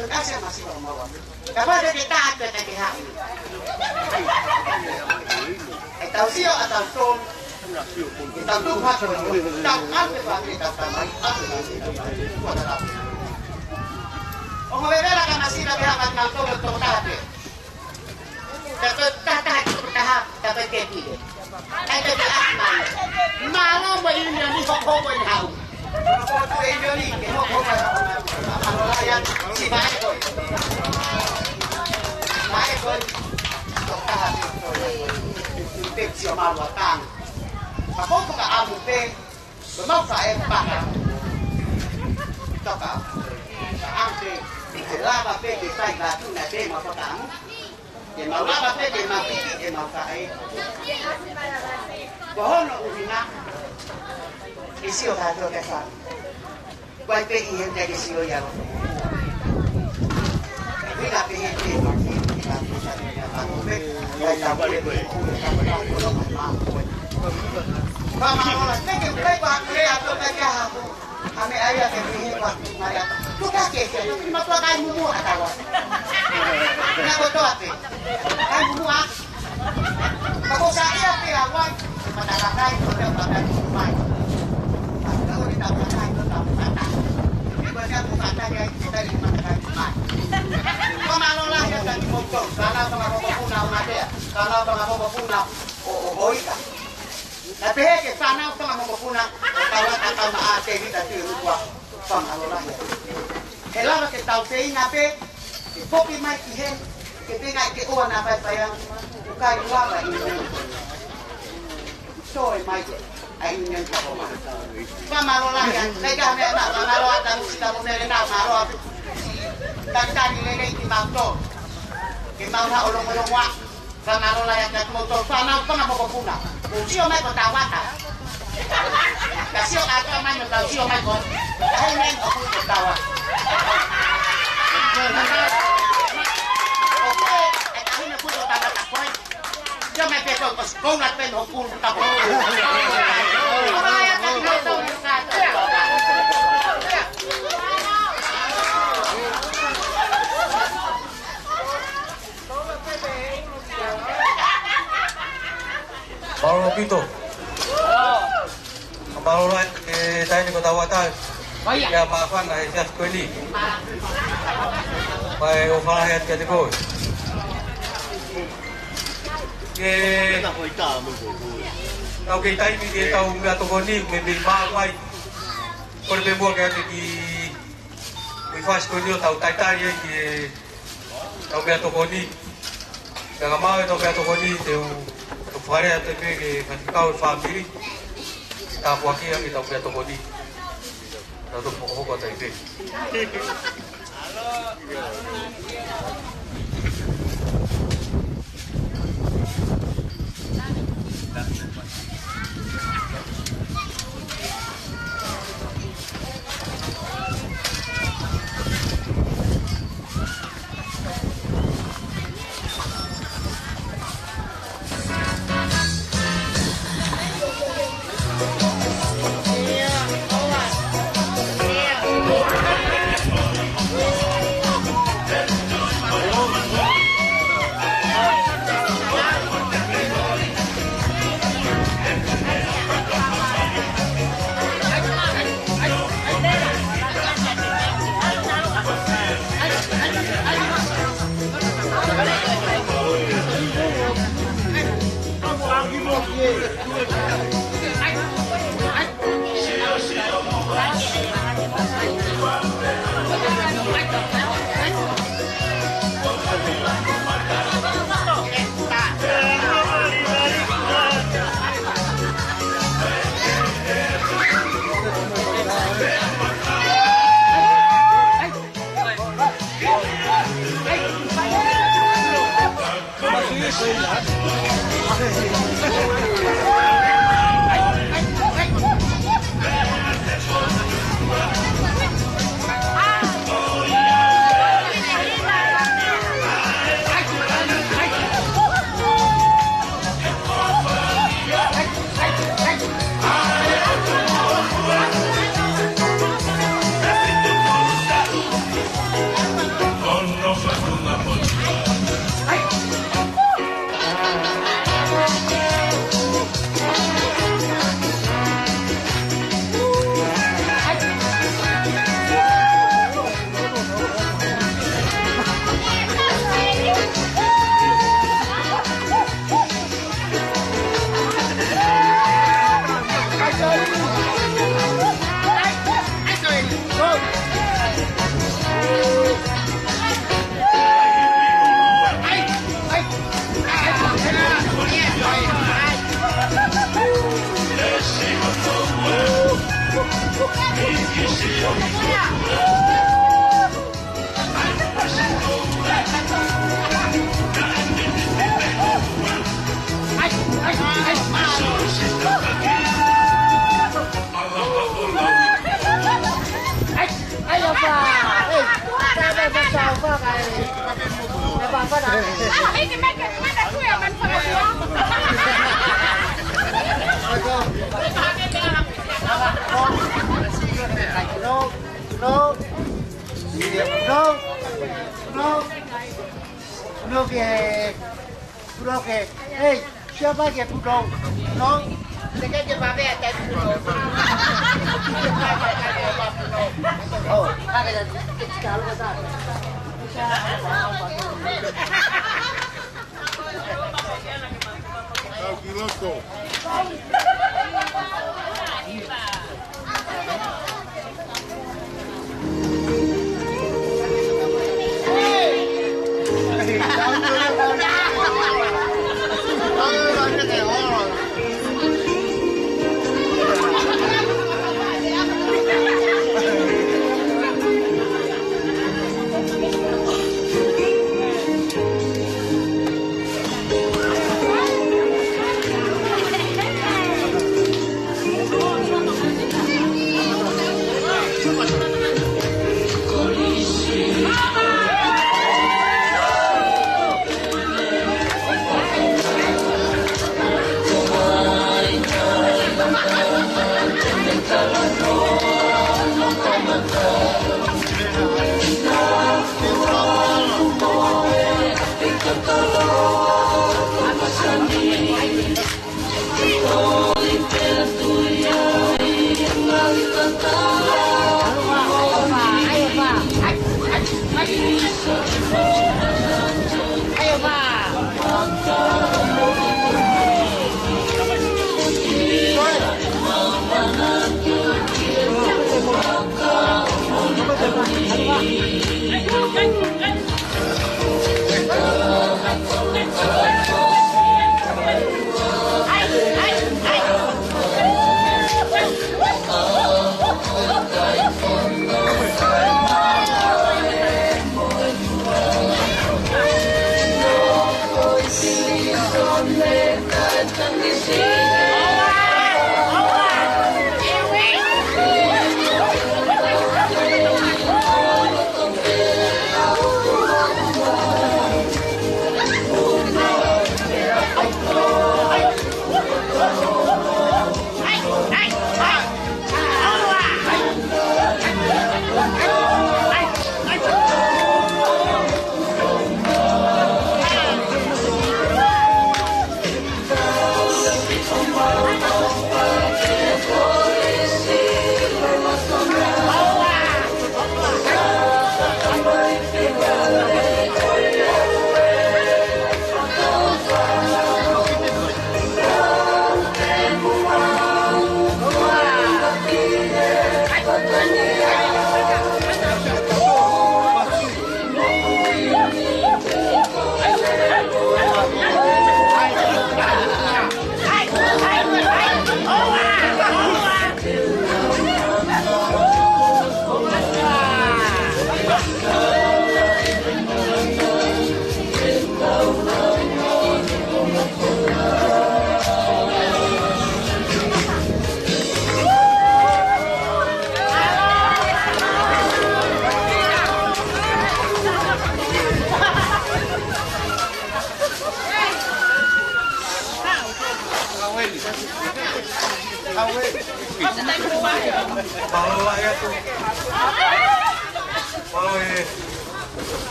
Terkasih masih mau. Dapat de ta ke te ha. Tahu sio atau ton. Kita tu hak ko. Tak apa apa kita tamai. Apa o mabebela ka masira kaya magmangtong ito tabi. Dapat tatahat ito tahap, dapat kepide. Ay dapat akman. Malo ba yun yan, hok-hoko yung hao. Hok-hoko yun yun, hok-hoko yung hao. Ang si Maikoy. Maikoy, ito tahap ito. Infeksyo maluatang. Ako ka amo pe, lumaw sa empaka. Ito ka. Ante lava pe que sai la tuna de ma patang que ma lava pe que ma piki que ma kai bohono urina isio ha to ke fa kwai pe i hende que sio ya ro ni la pe hende ma ki la tu sa ni ma ko pe ai ta pe ko ma ma pe que pe kwa pe a to ka ha ko ame ayah ke ni kwa Maria tu ka ke ma to kai mumu atawa na ko to ape kai mumu a ko sa ia pe awan mataka kai ko te patay mai ko ni ta patay ko ta patay ni ba ka patay ai kita ni mataka mai ko ma lo la ya tan mo to kana ko ma ko puna una te kana ko ma ko puna o oika na pehe ke sana ko ma ko puna tawa ta ma ate ni ta ti kwa pangalola ya. Helava que tau te ina pe, que popi mai ki he, que tenga que oa na vai payang, ukai lava ina. Soe mai ai ina kaoma. Pangalola ya, lega me na pangalola ta musita mo nere na maro. Tantani lele ki mauto. Que mauna olong-olong wa. Pangalola ya ka motor sana ko na mo puna. Usio mai ko tawata. Kasih aku main nonton sih main kon, saya main aku ketawa. Oke, aku nak punya tanda tak poin. Dia main betul pas kau nak main hukum tak poin. Saya kan betul kata. Paulo Pito. Baru lah saya ni kota Watan. Ya maafan lah saya sekali. Baik, ofalah ayat kategori. ke tau ke tai mi ke tau me to ni me ba wai por me mo ke ki me faz ko ni tau tai tai ke tau me to ni ka ma to me to ni te o fare te ke ka family ta po aquí mi tau me to ni tau to po ko tai pe Hey, siapa que pudong? No, de que va a ver que pudong. Oh, ada kalau ada. Loco.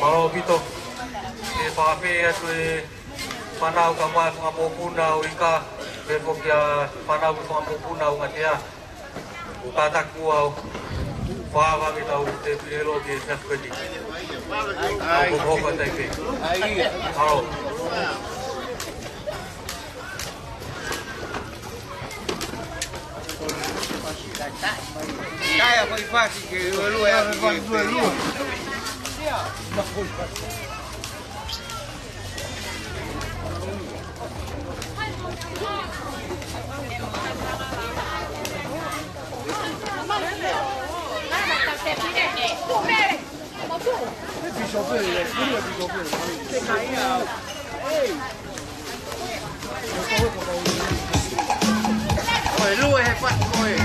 Malo pito. E pape atu e panau ka mai mga popuna o ika e fokia panau ka mga popuna o ngatia. O tataku au whawa mi tau te piro ki e nafkati. Au kuhoka taipe. Malo. Kaya foi fácil que o lu é lu. Oi, lu é fácil, oi.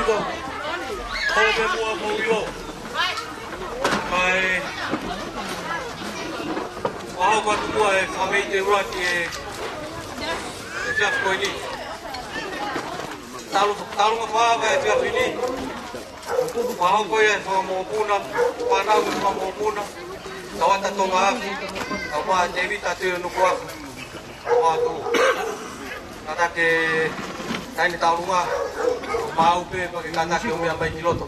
tuko. Kau bemua mawilo. Kai. Wahau kwa tukua kami te urati siap ko ini. Talu ngapa siap ini. Wahau ko ya mau puna, panau mau puna. Kawan tonga aku. Apa Dewi tadi nukua. Waktu kata ke saya ni tahu rumah mau pe bagi kata ke umi ambai kiloto.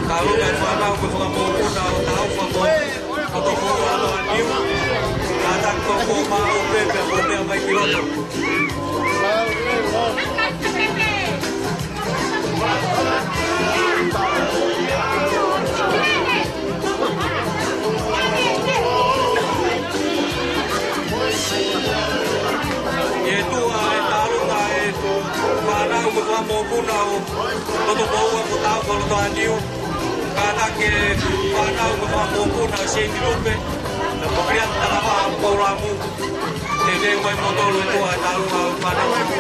Kalau dan mana aku suka mau tahu foto foto atau new kata toko mau pepe pepe apa kilo itu tahu itu mana aku suka mau punau foto mau aku tahu kalau tuh new kata ke mana aku suka mau punau sih di lupa kemudian tanpa polamu jadi mau motor itu tahu mana aku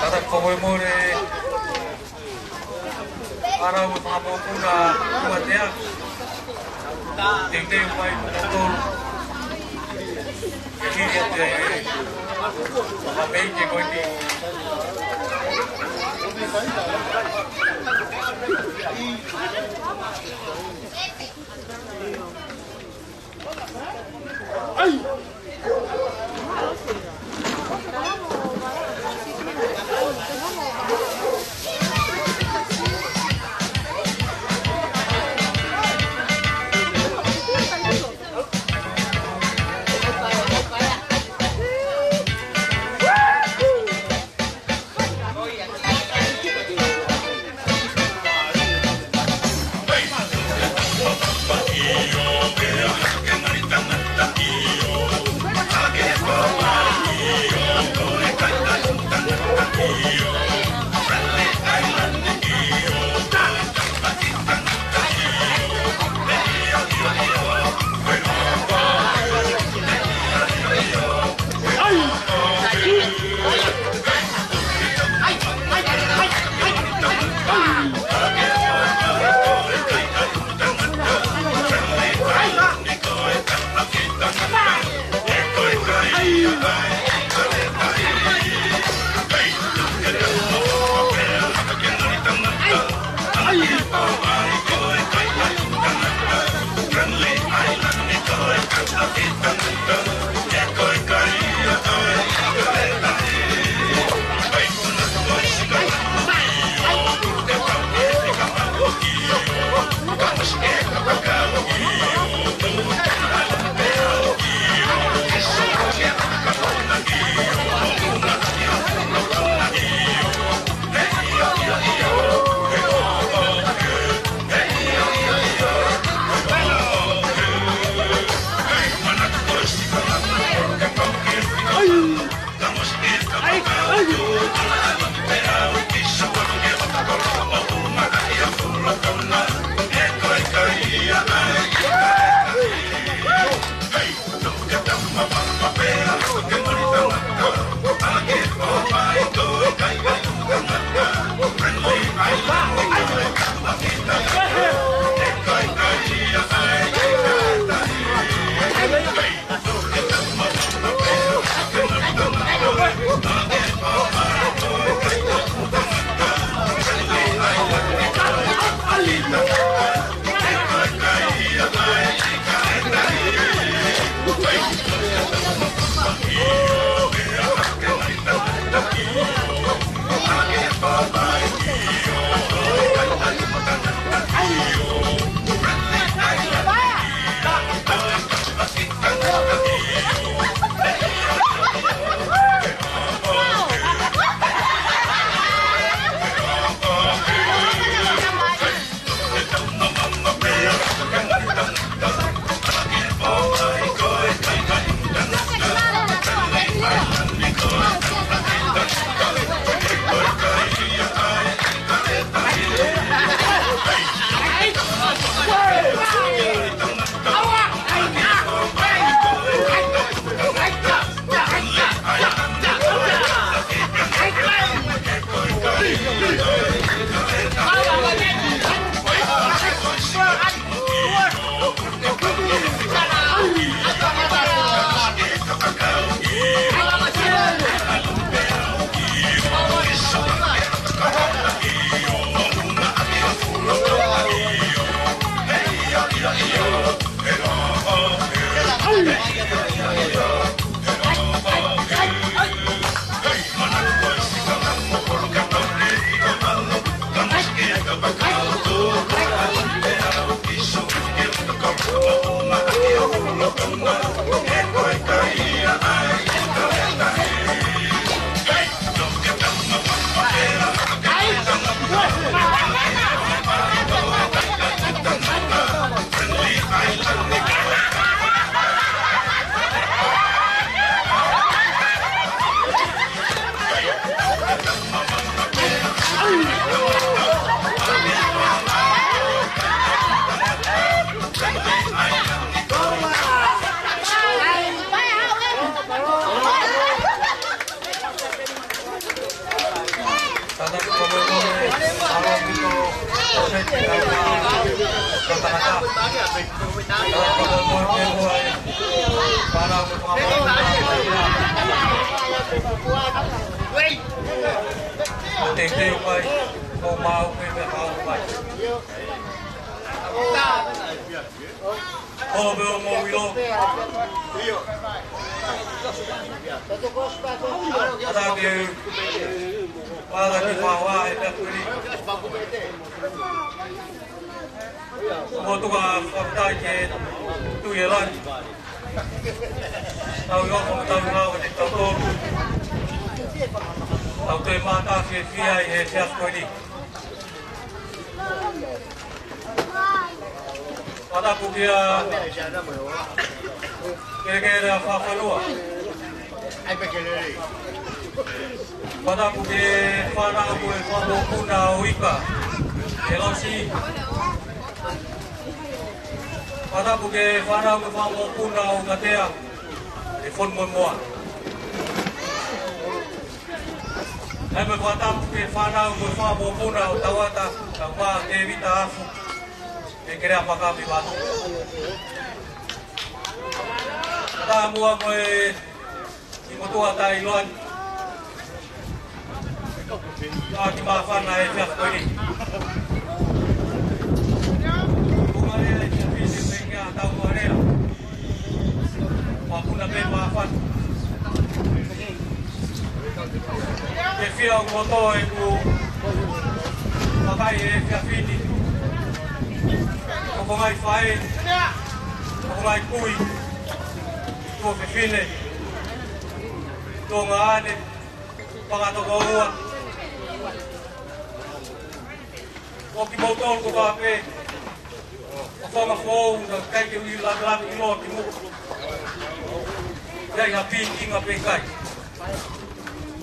Tata kowe more ara mo pangapuna kumatea tete upai motor kiri ate apa yang kau ni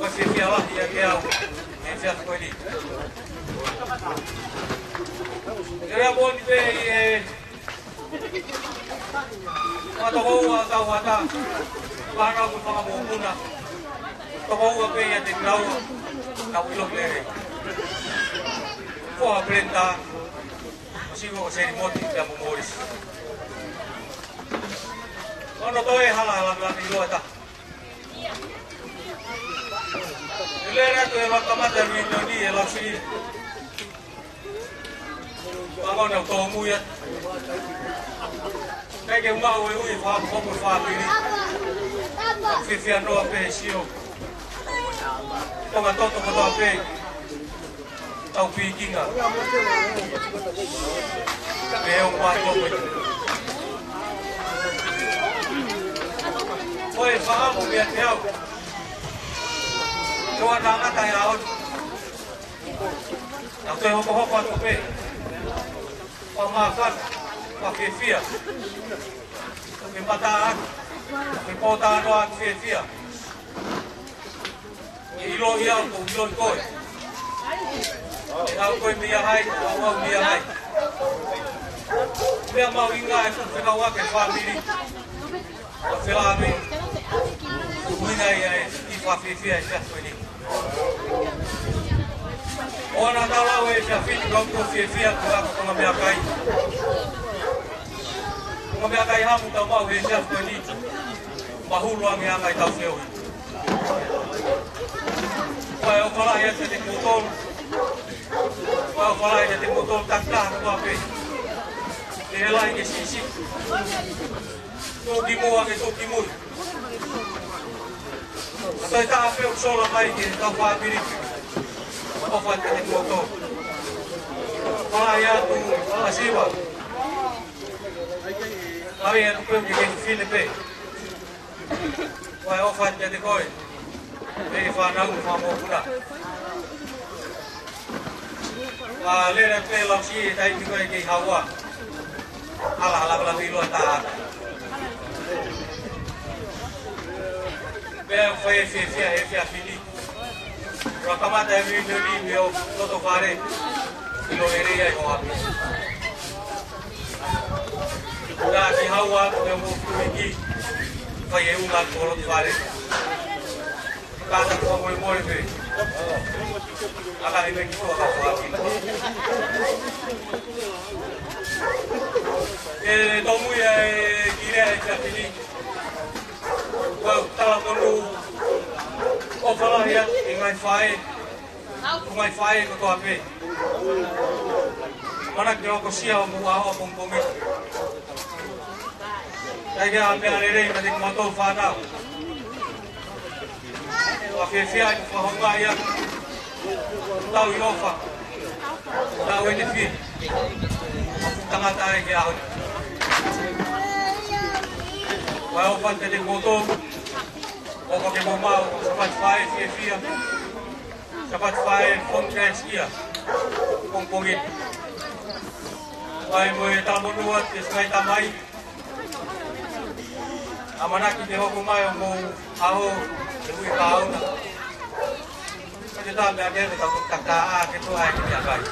Você que ela ia que é o efeito foi ali. Era bom de ver quando vou a Tawata, para o Famamuna, como o bem de grau, na Willow. Vou aprender, sigo o cerimônia de amores. Quando estou em hala pilota. Ele era tu ela camada de Indonésia, ela se agora eu estou muito que uma ui faz como faz ele fica no apesio toma todo o ape tau pikinga eu quatro foi falar o meu teu eu andava até a eu tenho como quatro pé pamakan Fia, pimpataan, pipotaan doang Fia, ilo iau tu ilo koi, ilo koi miyahai, awal miyahai, dia mau ingat itu sekarang ke family, family, kumina ya di Fia itu ini. Orang tahu ya Fia kalau Fia kurang mengambil Mengakai hamu tau mau hejaf ko ni bahulu ang yang tau seu. Kaya fala ya te motor. Kaya fala ya te motor takta ko ape. Ela ke sisi. To dimo ake to dimo. Sai ta ape o solo mai ke ta fa biri. O fa te motor. Fala ya tu asiba. Kami yang tu pergi ke Filipin, wah ofat jadi koi, dari Fanang Famu pula. Wah lelaki pelak si, tapi juga ke Hawa, halah bilu tak. Bel faya fini, rakamat dari Indonesia bio foto fare, bilu area yang habis. Dah di Hawa yang mau pergi, saya ulang kolot fare. Kata kau mau pergi, akan ini kita akan pergi. Tamu ya kira macam ini. Kalau kamu overlah ya, ingat fire kau apa? Mana kau kau siapa mau apa pun. Saya ambil alih dari motor Fanau. Afia itu faham ya. Tahu Yofa. Tahu ini fi. Tengah tarik ya. Kalau pada di motor, kalau kita mau cepat fire, cepat fire, konkret dia, kompongit. Kalau mau tamu buat, sesuai tamai. Amanah kita hukumai mau tahu lebih tahu. Kita ambil dia kita tak itu aja dia baik.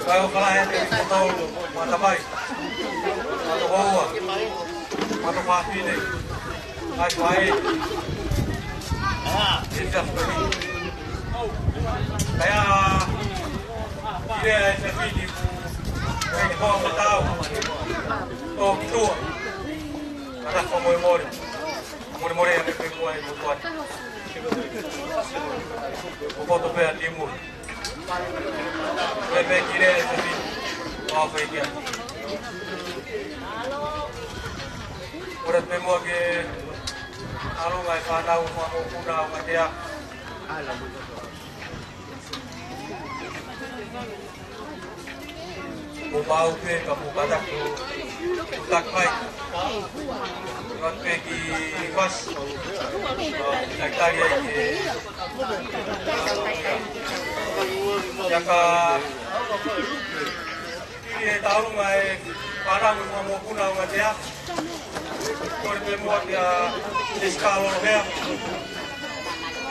Kalau yang itu tahu mata baik, mata bawa, mata pasti ni, baik. Kita seperti saya dia seperti ini kau tahu. Oh itu, ada komor yang berkuah itu kuat. Foto per timur, per kiri seperti apa ini? Urat memang ke, kalau nggak Fanau mau kuda macam Bau ke kamu badak tu tak baik. Kat pergi bas, nak tanya ke, jaka ini tahu mai parang mau punau macam Kore te mua kia te skaloro hea.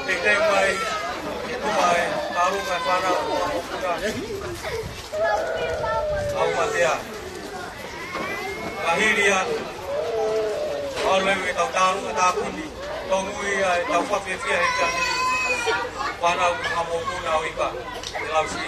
Te te mai, mai, karu mai whanau. Au matea. Kahiria. Au lewe tau taru ka tāpuni. Tau ngui ai tau whawhiawhia he kia hiri. Whanau ki hamokuna o ipa. Te lausi.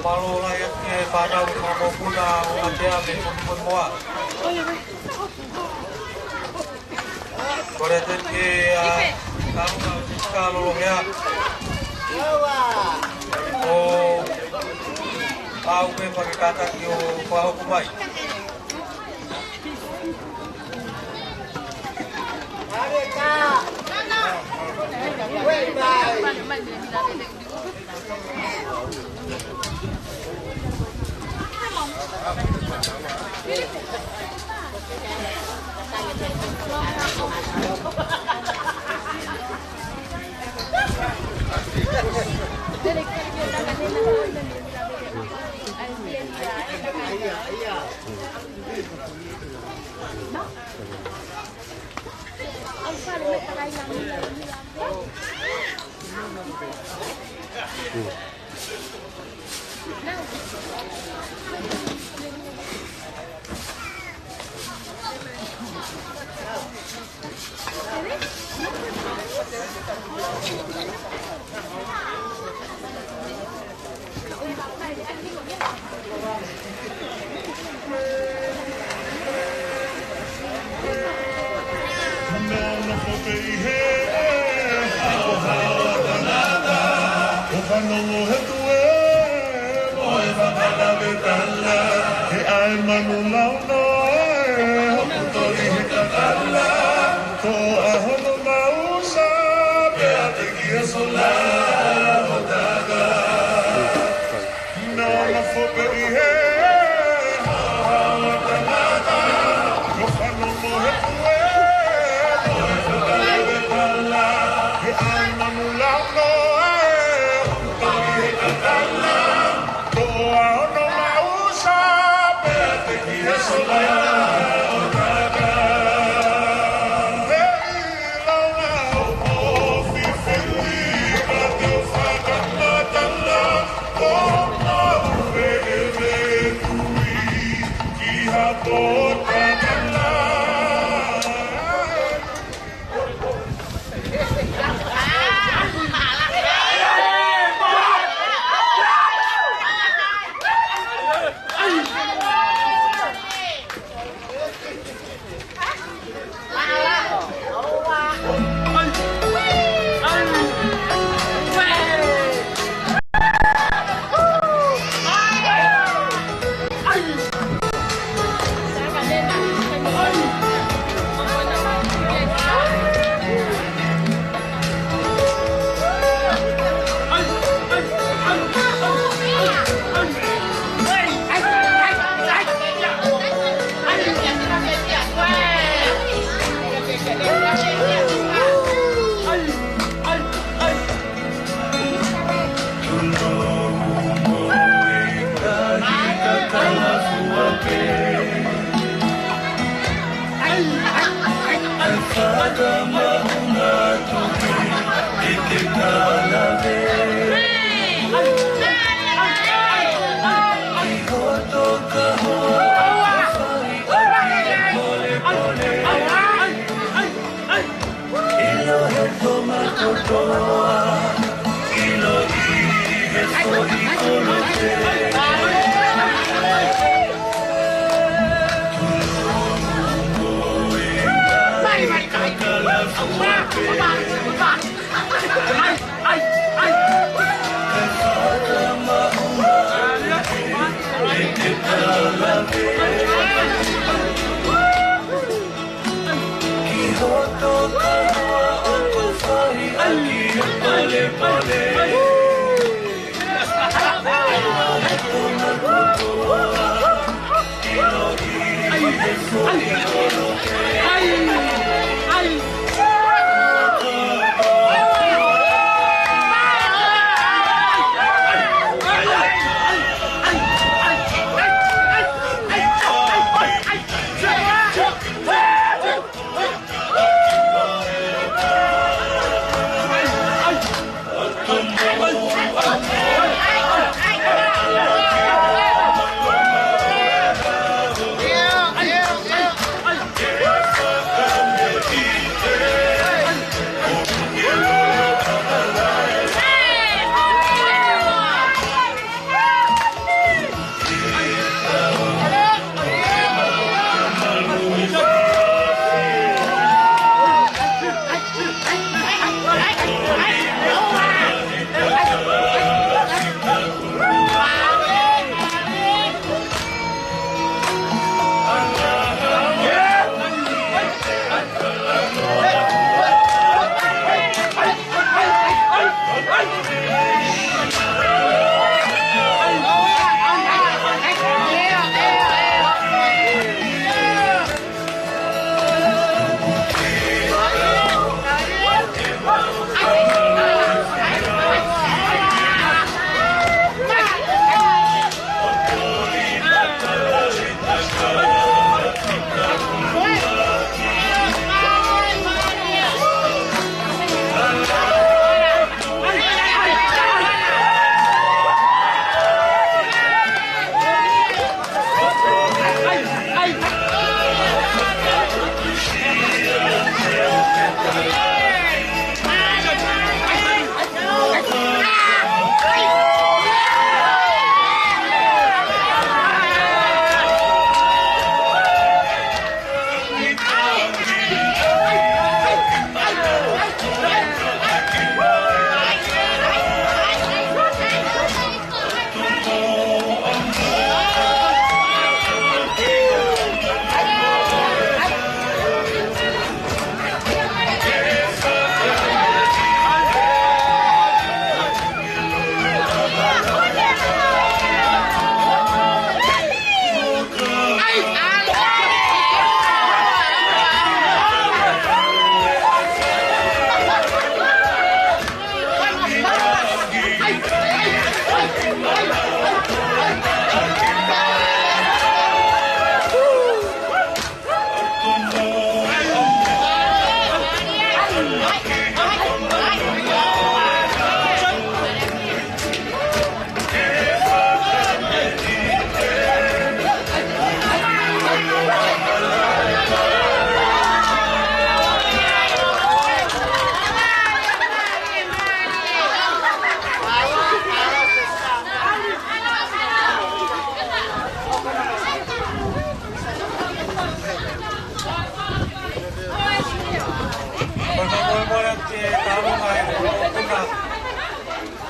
Malo layak ke pada mau kuna ada pun moa. Koreten ke kalau ya. Oh, tahu ke pakai kata kio kau kumai.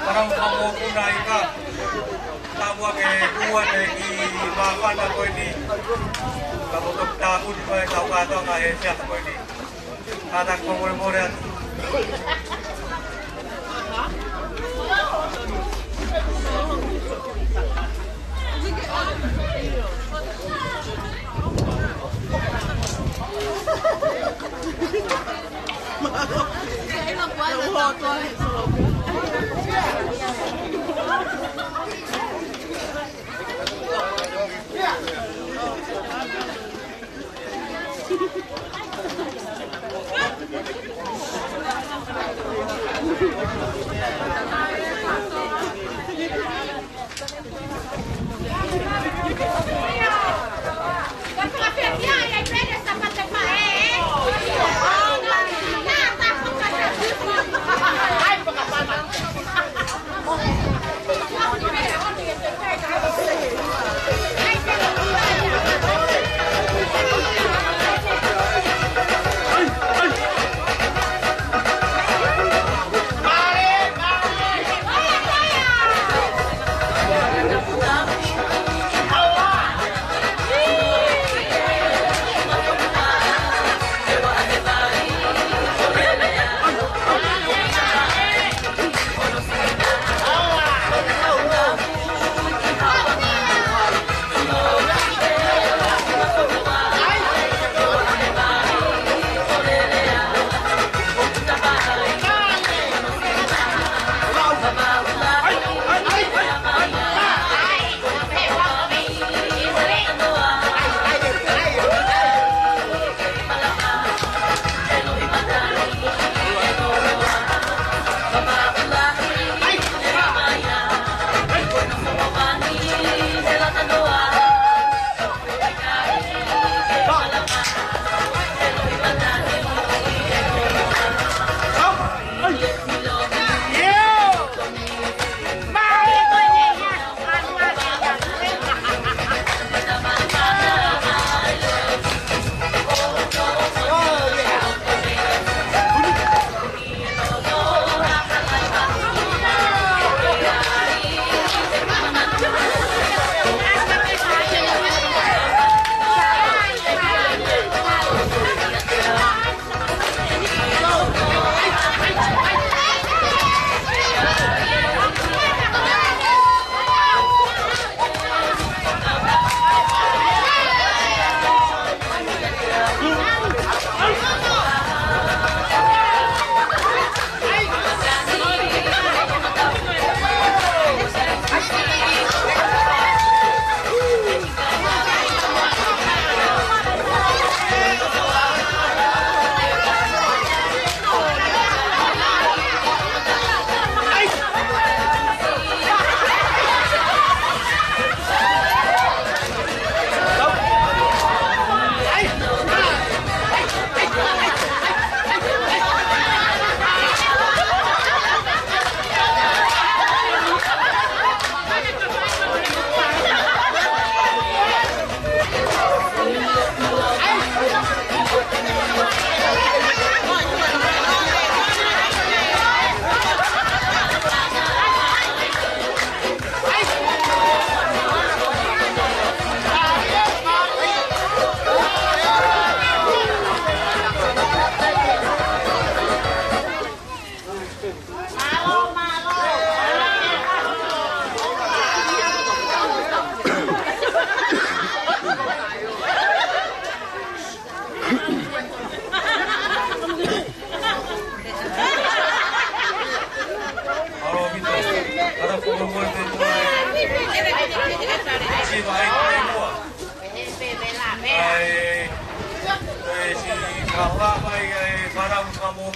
Parang kamu kuna ika tawa ke dua lagi makan aku ini kamu tuh takut pada tahu kata nggak hebat aku ini kata kemudian Ay,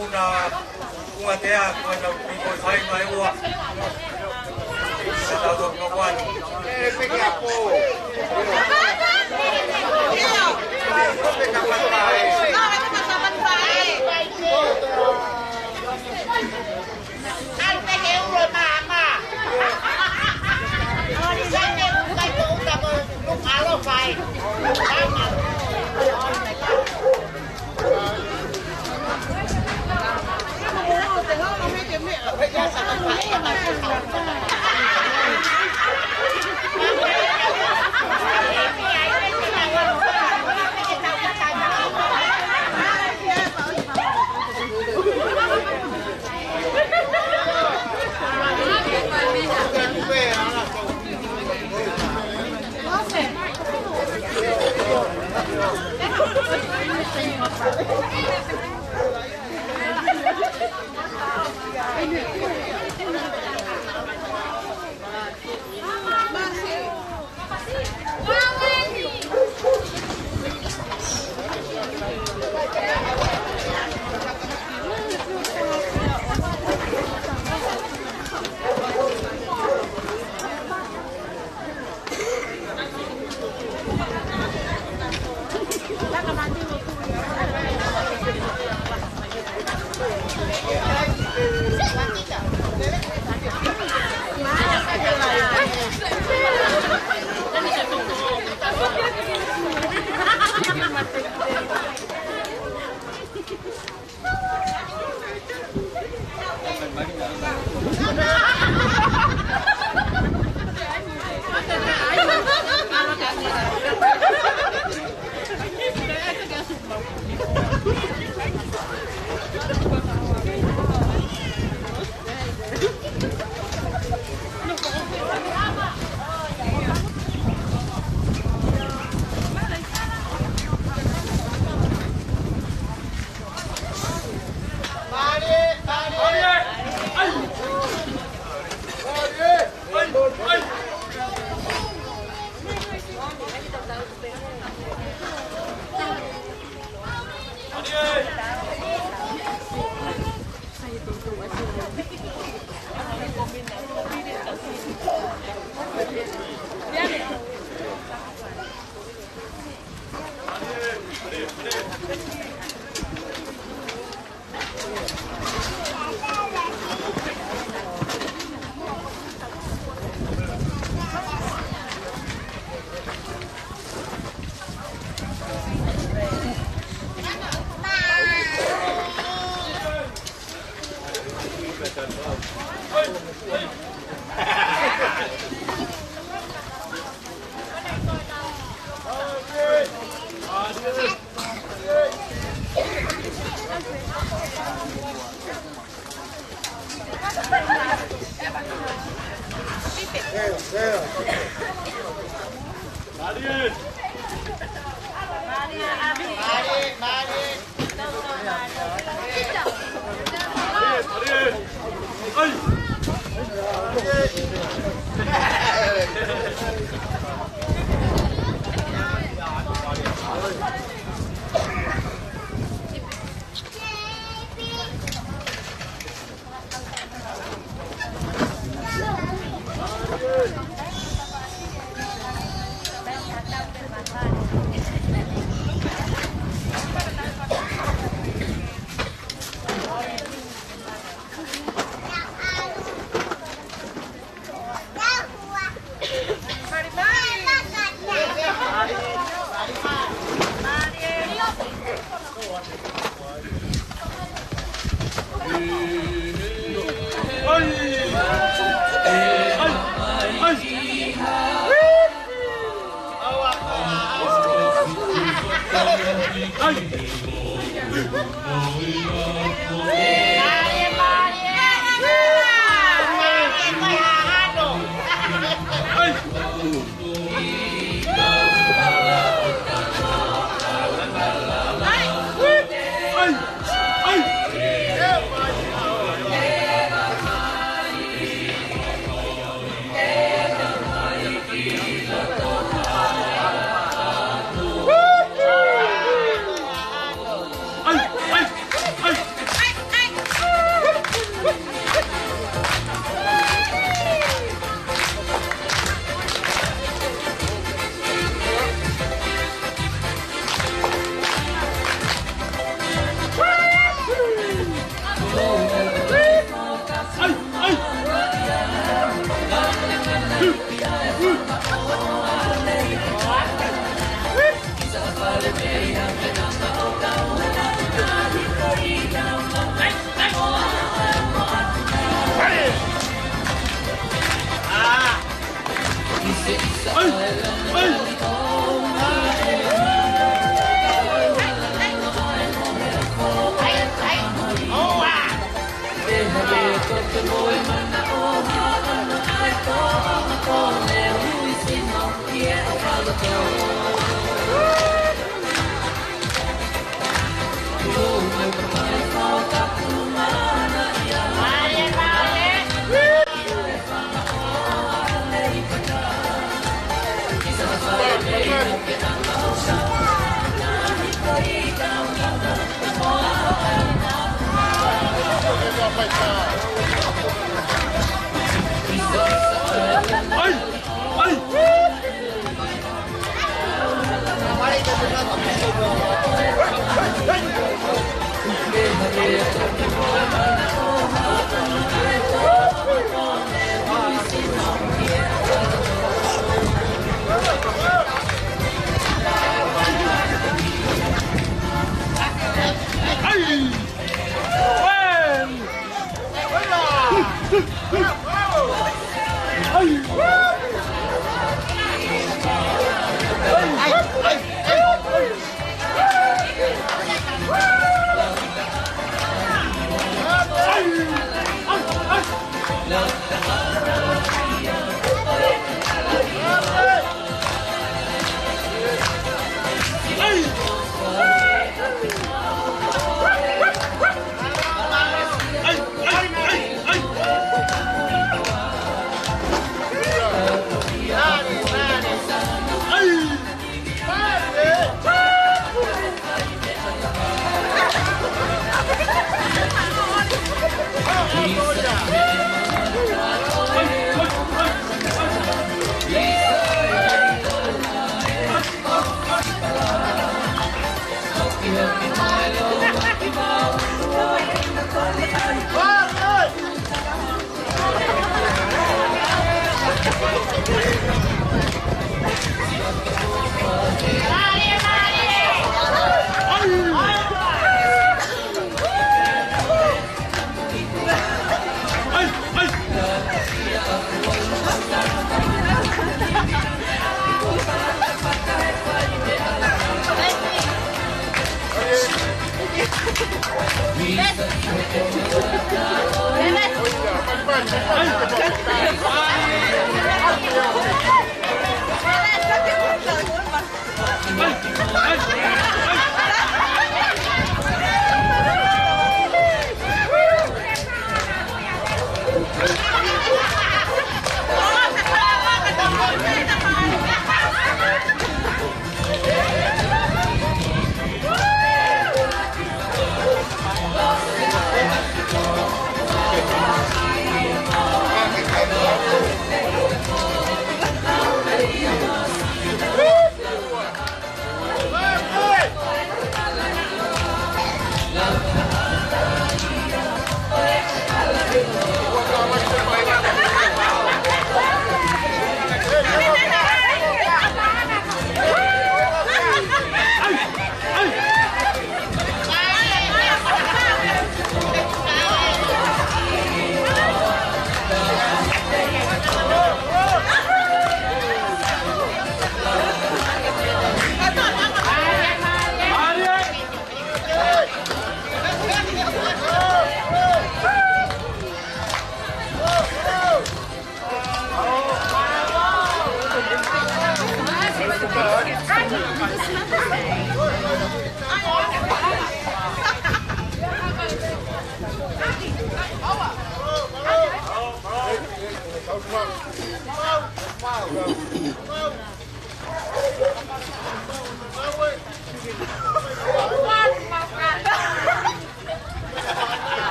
kuna kuatea kwenda kuiko saima ewa sasa kwa kwani peke hapo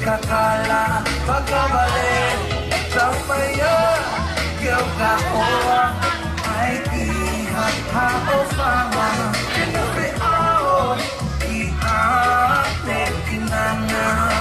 Kakala, pagkabalik sa maya, kaya kaoa, ay ihata o fama, kinapiao, iate kinangan.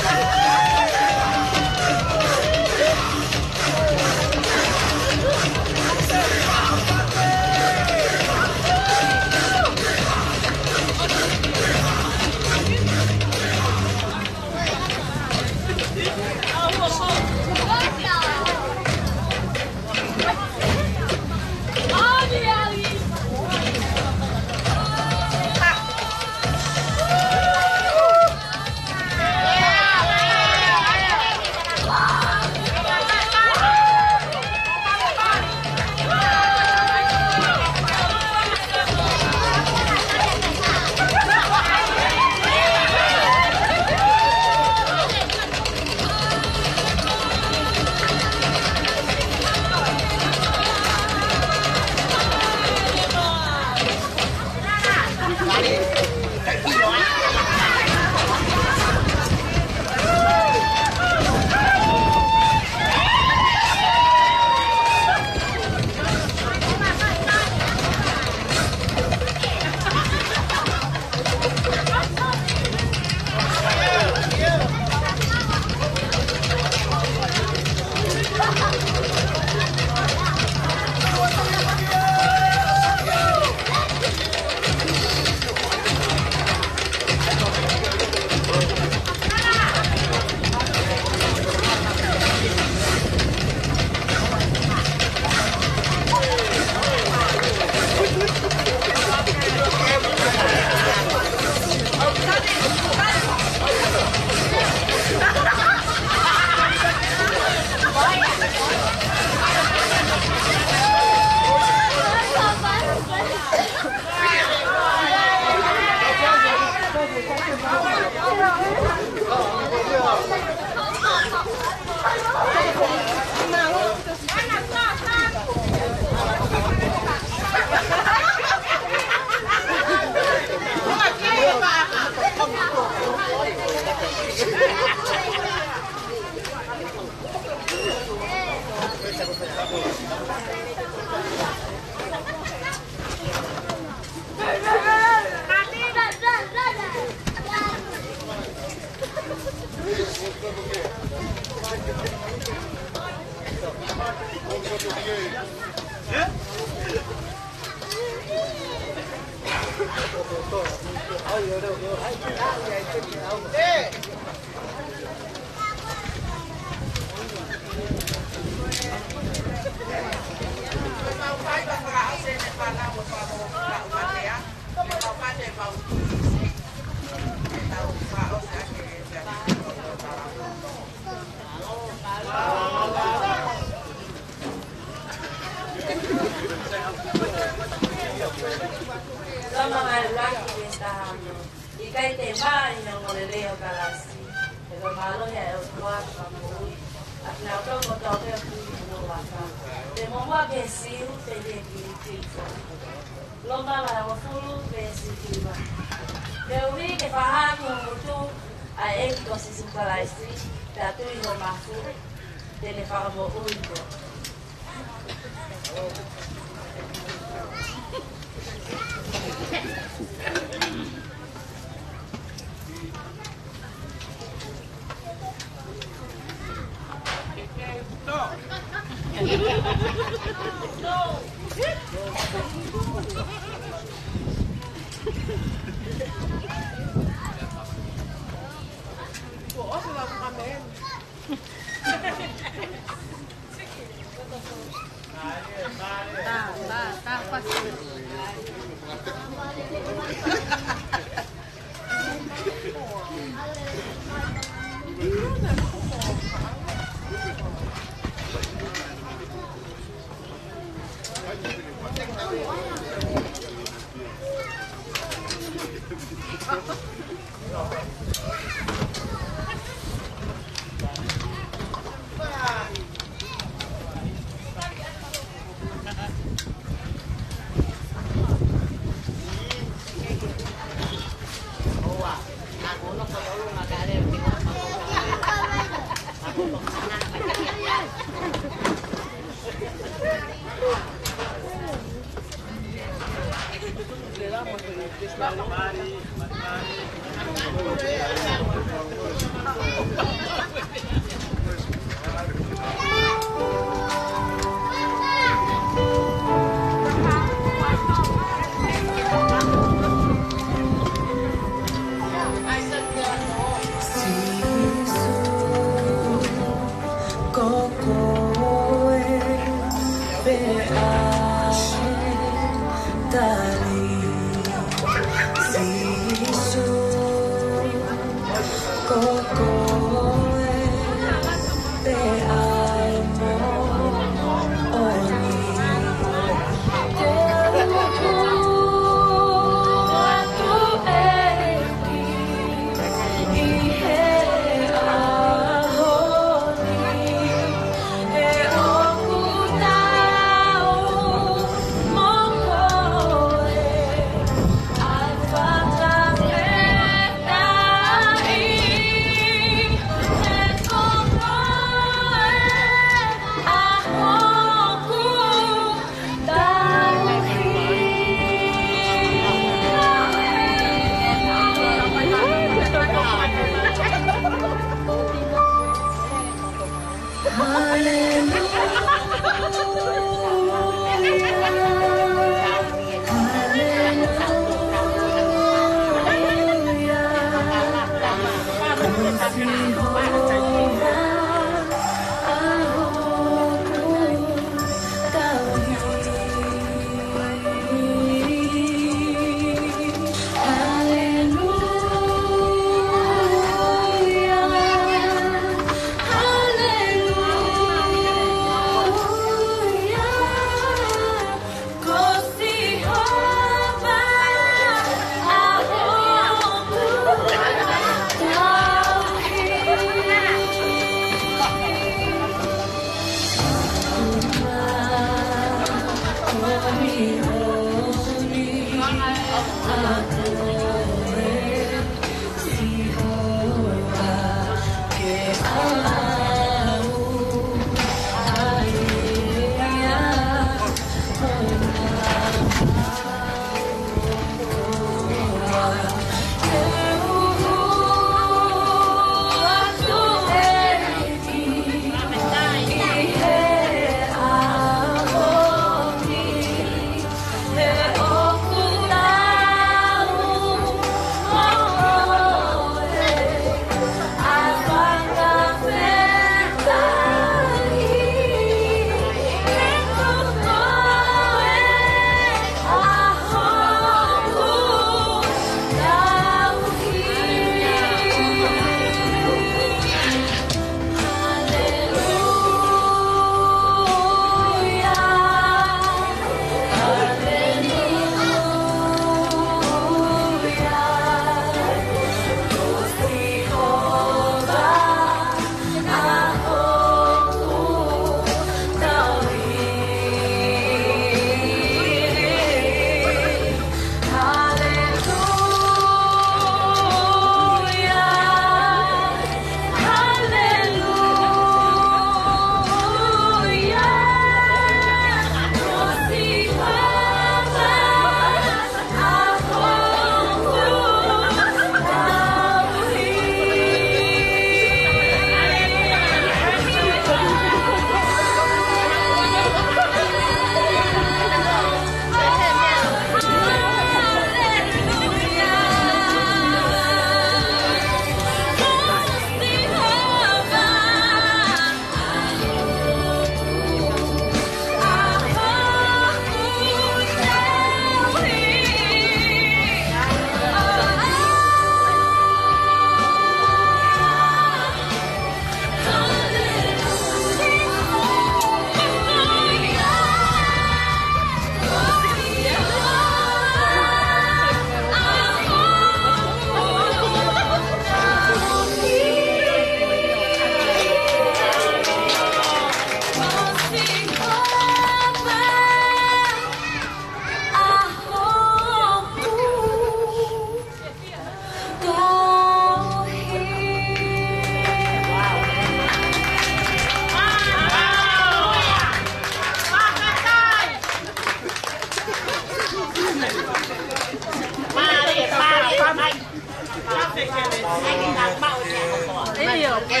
Mari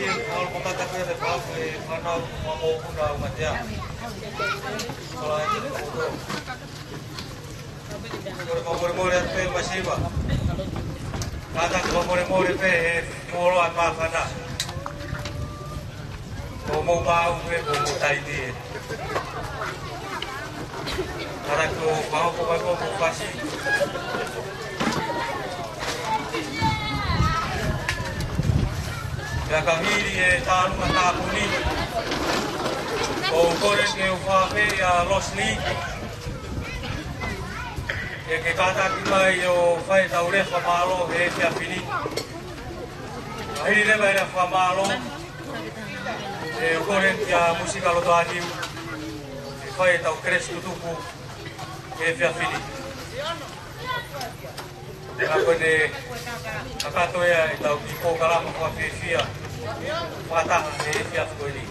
kalau kita tak ada apa, mana mau pun dah umat ya. Kalau ini itu, kalau mau pe masih bah. Kata kalau mau pe molo apa kana. Mau bau pe mau tai di. Karena kalau mau pasti. Ya kahiri e tānu na tāpuni. O kore ke o whawhe a Losli. E ke kātaki mai o whae tau rewa mālo he te awhini. Kahiri rewa e rewa mālo. E o kore ki a musika loto aniu. E whae tau keres kutuku he te awhini. Nā koe a katoea e tau ki pōkalama kua whiwhia whataha e whia koe ni.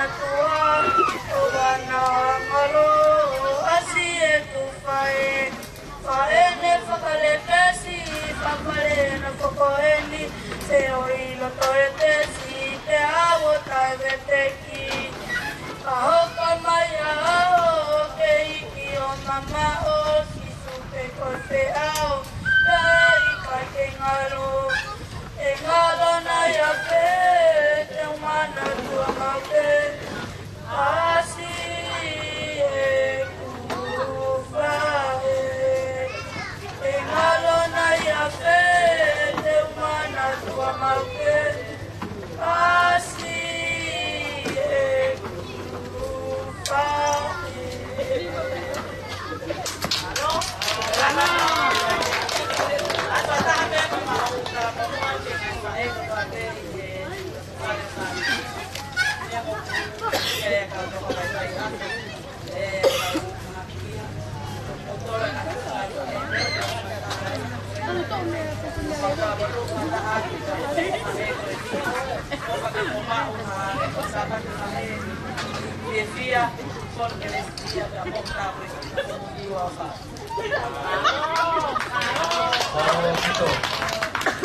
mana tua o wana ngalo asi e kufae faene whakalepesi whakale na whakoeni te oi loto e tesi te awo tai veteki ka hoka mai ao ke iki o mama o sisu te kote ao kai ka te ngalo e ngalo na ia pe te umana tua mauke asi e kufae e ngalo na ia pe te umana tua mauke asi e kufae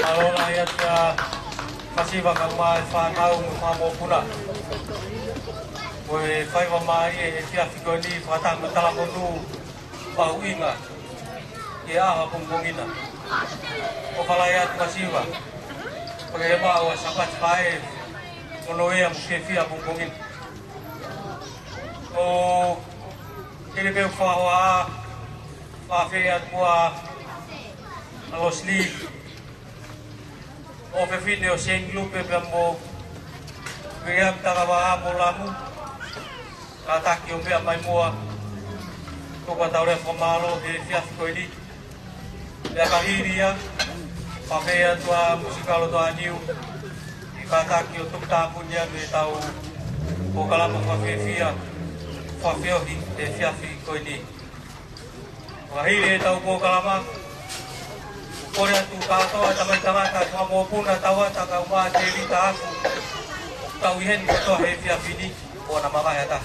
Kalau rakyat masih bakal tahu mau pula. Boleh fai mamai dia fikoni fatang mentala mundu bau inga. Ia apa pungungina. Kalau rakyat masih bak. Pakai bawa sahabat fai monoya mungkin dia pungungin. Oh, ini berupa fafiat buah alosli. O fefine o senglupe pembo Gayam takawa mulamu Kataki o mea mai mua Tuka taure whamalo he fiafiko ili Lea kahiria Pawhea tua musikalo tua niu I kataki o tuktapunia me tau O kalama whawhewhia Whawheohi he fiafiko ili Wahiri e tau po kalama Korea tu katoa tamai-tamaka Tua mopuna tawa taka umaa te rita aku Tau ihen kotoa he fiafini O na mamahe ata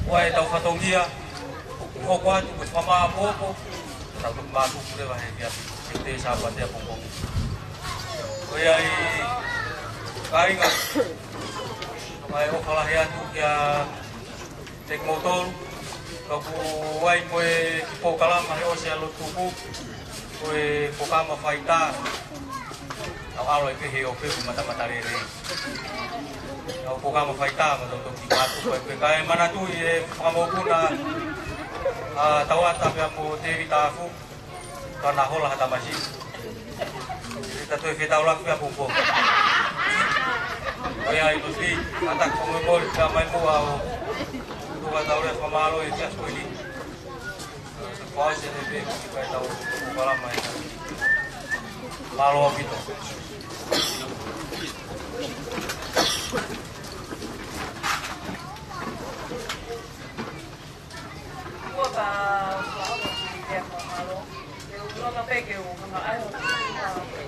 Wae tau whatongia Koko atu kus mamaa popo Tau tuk maa kukurewa he fiafini Te sahabat ya pongpong Korea i Kainga Wae o kalahe atu kia Tek motor Kapu wai moe kipo kalama he o se alo tuku Koe pokama faita Tau alo e pehe o pehe mata-mata rere Tau pokama faita Matau ki matu koe kai mana tu e pakamopuna Tau ata pia mo te rita aku Kana hola hata masi Rita tu e fetau lak pia pumpo Koe ai lusli Atak pangomol pia mai mua o Tuka tau rea pamalo e tias koe li Pause de bem que vai dar o falar mais. Falou Vitor. Opa, dia falou. Eu não peguei o meu ai,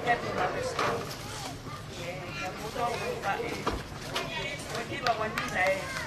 é uma pessoa. E eu mudou o pai. Eu tive uma ideia.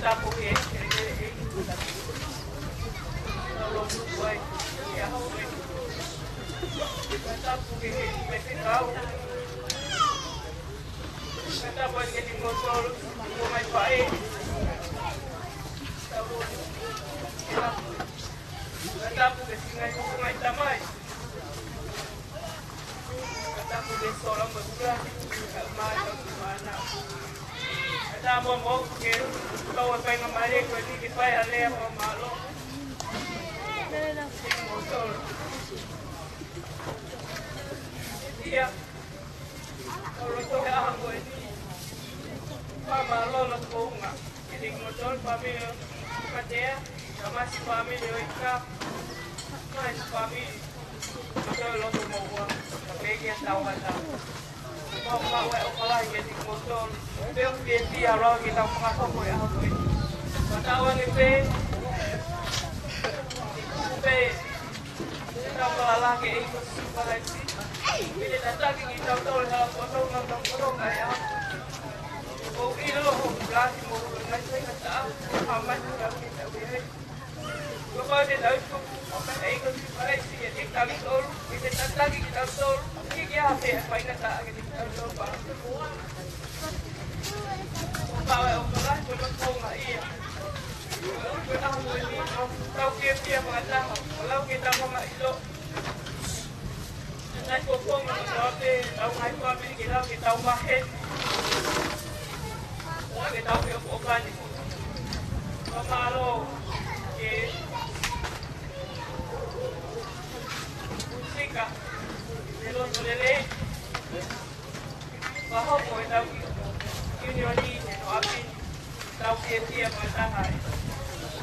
tapo ke lo foi ya foi tapo ke me ficau tapo ke ni motor ko mai pai tapo ke singai ko mai tamai tapo ke solam bergerak mai mana ada mau ke kau apa yang kemarin kau ni kita ada apa malu motor dia kalau tu yang aku ini apa malu nak bunga jadi motor kami kerja sama si kami mereka mas kami motor lo tu mau buat tapi dia tahu ada mau kalah jadi motor dia orang kita mengaku boleh apa ini kawan itu kita kalah ke ikut sekolah ini bila datang kita tahu dalam potong kayak oh ini loh belas mau nanti kata aman kita boleh kalau dia tahu apa ikut sekolah ini jadi kami tahu kita datang kita tahu ini apa yang kata kita tahu kalau orang cuma tahu nggak iya, kita ini tahu dia mengatakan kalau kita mau itu, nanti kokong nanti tahu nggak kami kita mahir, kita tahu yang bukan itu, kalau musika, belum boleh, bahwa kau tahu Unioni no api tahu dia mengatakan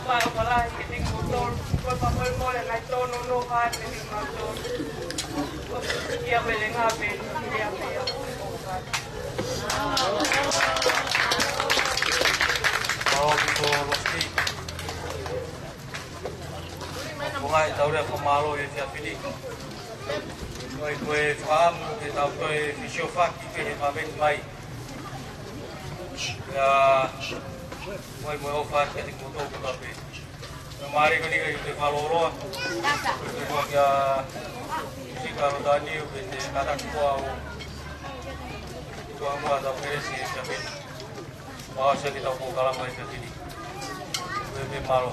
kalau kalah kita motor apa boleh naik tono no kan ini motor dia boleh ngapain dia kalau itu pasti bunga tahu dia pemalu ya siap ini kue faham kita kue fisiofak kita pamen baik ya, mau offer ketik motor kita pe. Kemarin kali kita kalau kita buat ya, si kalau tadi kita kata kuah ada versi tapi bahasa kita buka lama itu sini, lebih malu.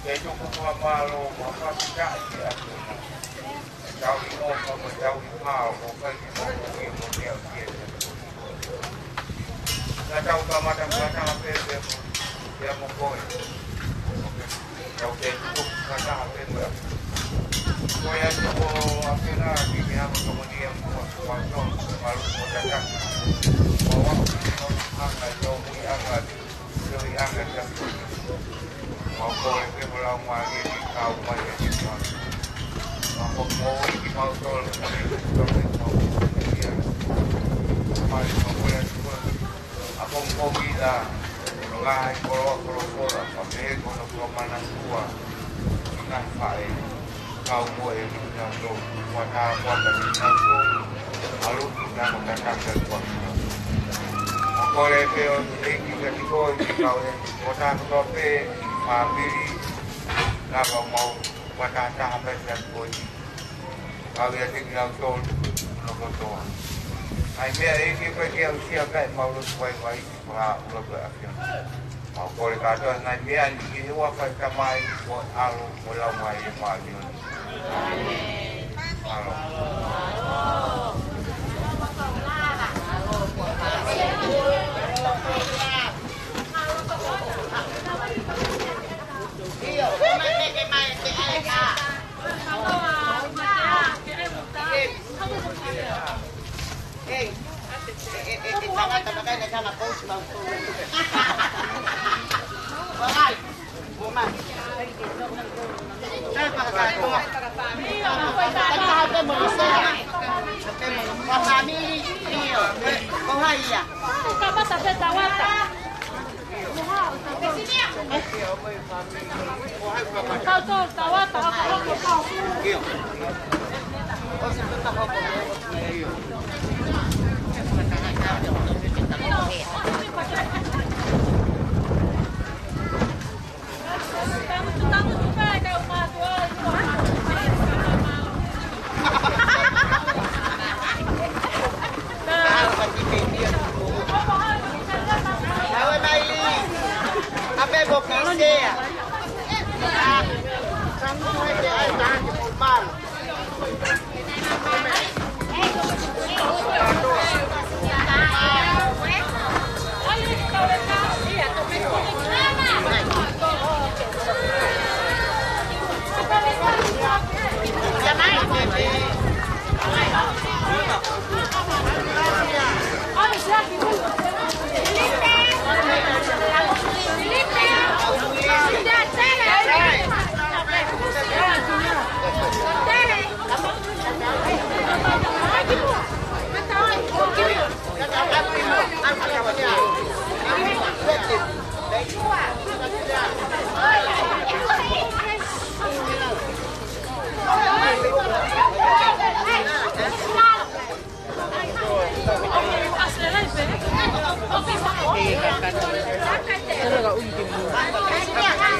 Itu kumpul malu, apa tidak dia. cháu đi ôm con mà cháu đi vào một cây một đèo tiền là cháu có mà trong cái nào về một cối cháu đến lúc cái nào về nữa tôi ăn cho cái nào thì nhà một công điểm một quan trọng và một cái khác có ăn là cho mũi ăn là chơi ăn là chắc mau cối cái lòng ngoài đi cao ngoài đi cao mau cối cái mau tôi Akong komida, mga kolo-kolo, pamilya ko na kumanan kuwa, inafay, kau mo ay nagdo, wata nagdo, alun na magkakagad ko. Ang kolepe o tingin ko, ikaw ay wata kope, mabili, nakaw mo, wata tahapan sa ko. Kau ay tingnan ko, nakotoa. Ai mea e ke koe ke au sia kai maurus koe mai pa ula koe afion. Mau kore katoa ngai mea ni ki hewa kai kamai ko alo mo lau mai e pa afion. Alo. Iyo, kome ke mai te ai ka. Hey, jangan terpakai dengan aku sebab tu. Bagai, mama. Saya pakai tu. Kita ada Malaysia. Kami ni, bahai ya. Kamu sampai tawata. Kau tu tawata apa kau? Oh, sebab tak apa.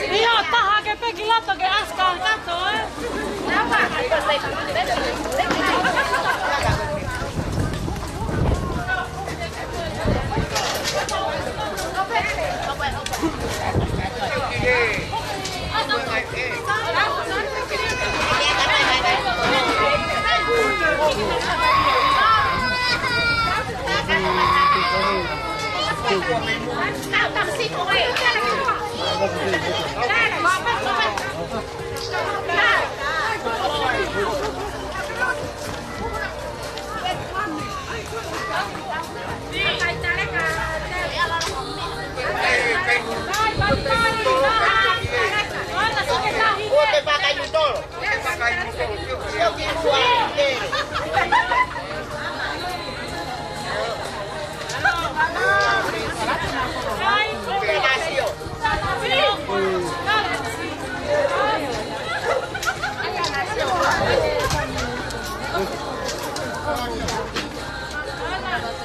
Iya, taha ke pegi lato ke askan kato eh.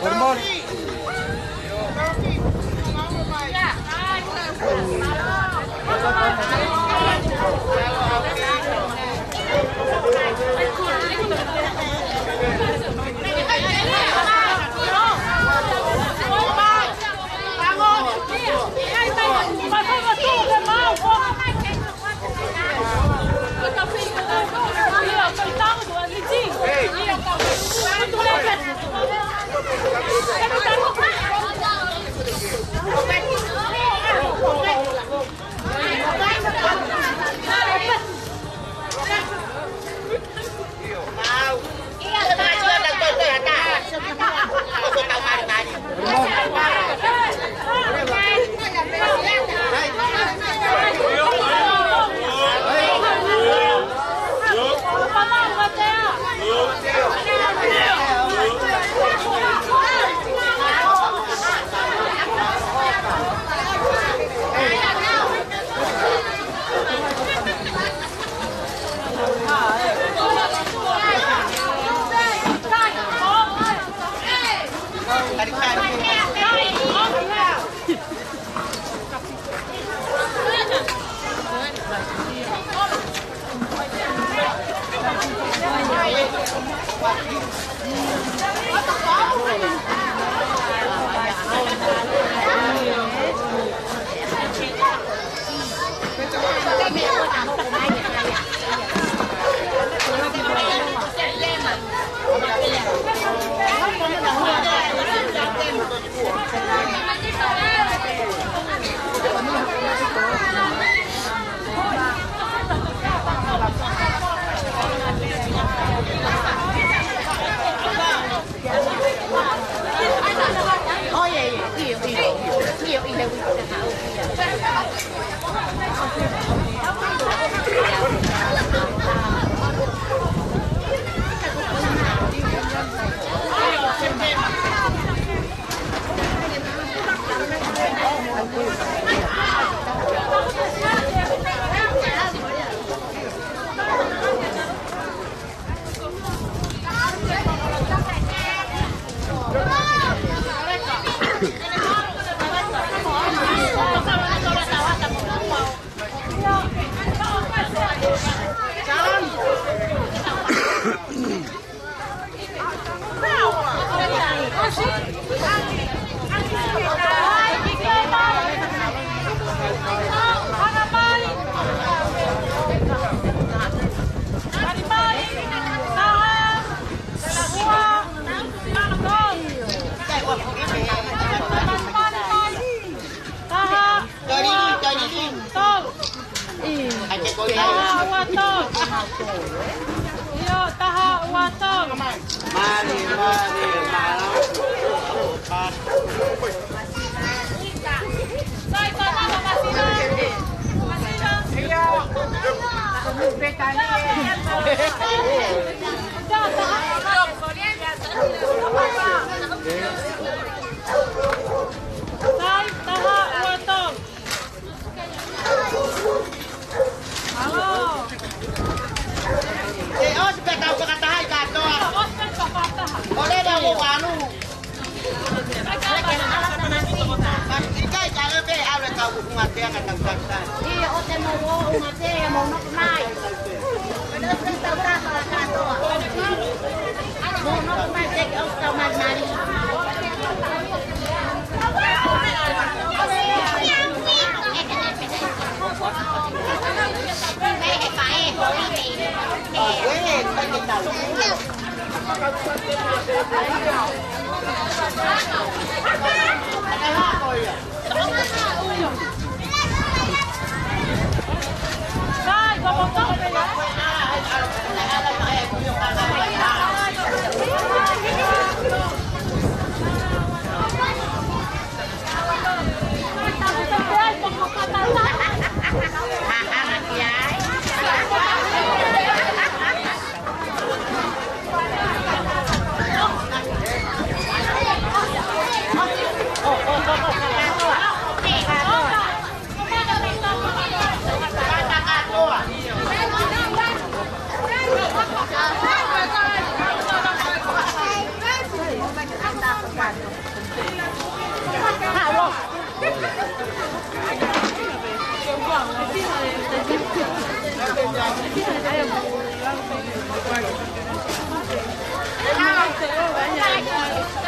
Hormon.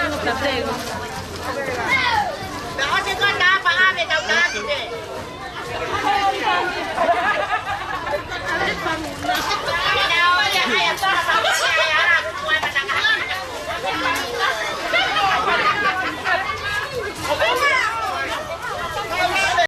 Terima kasih.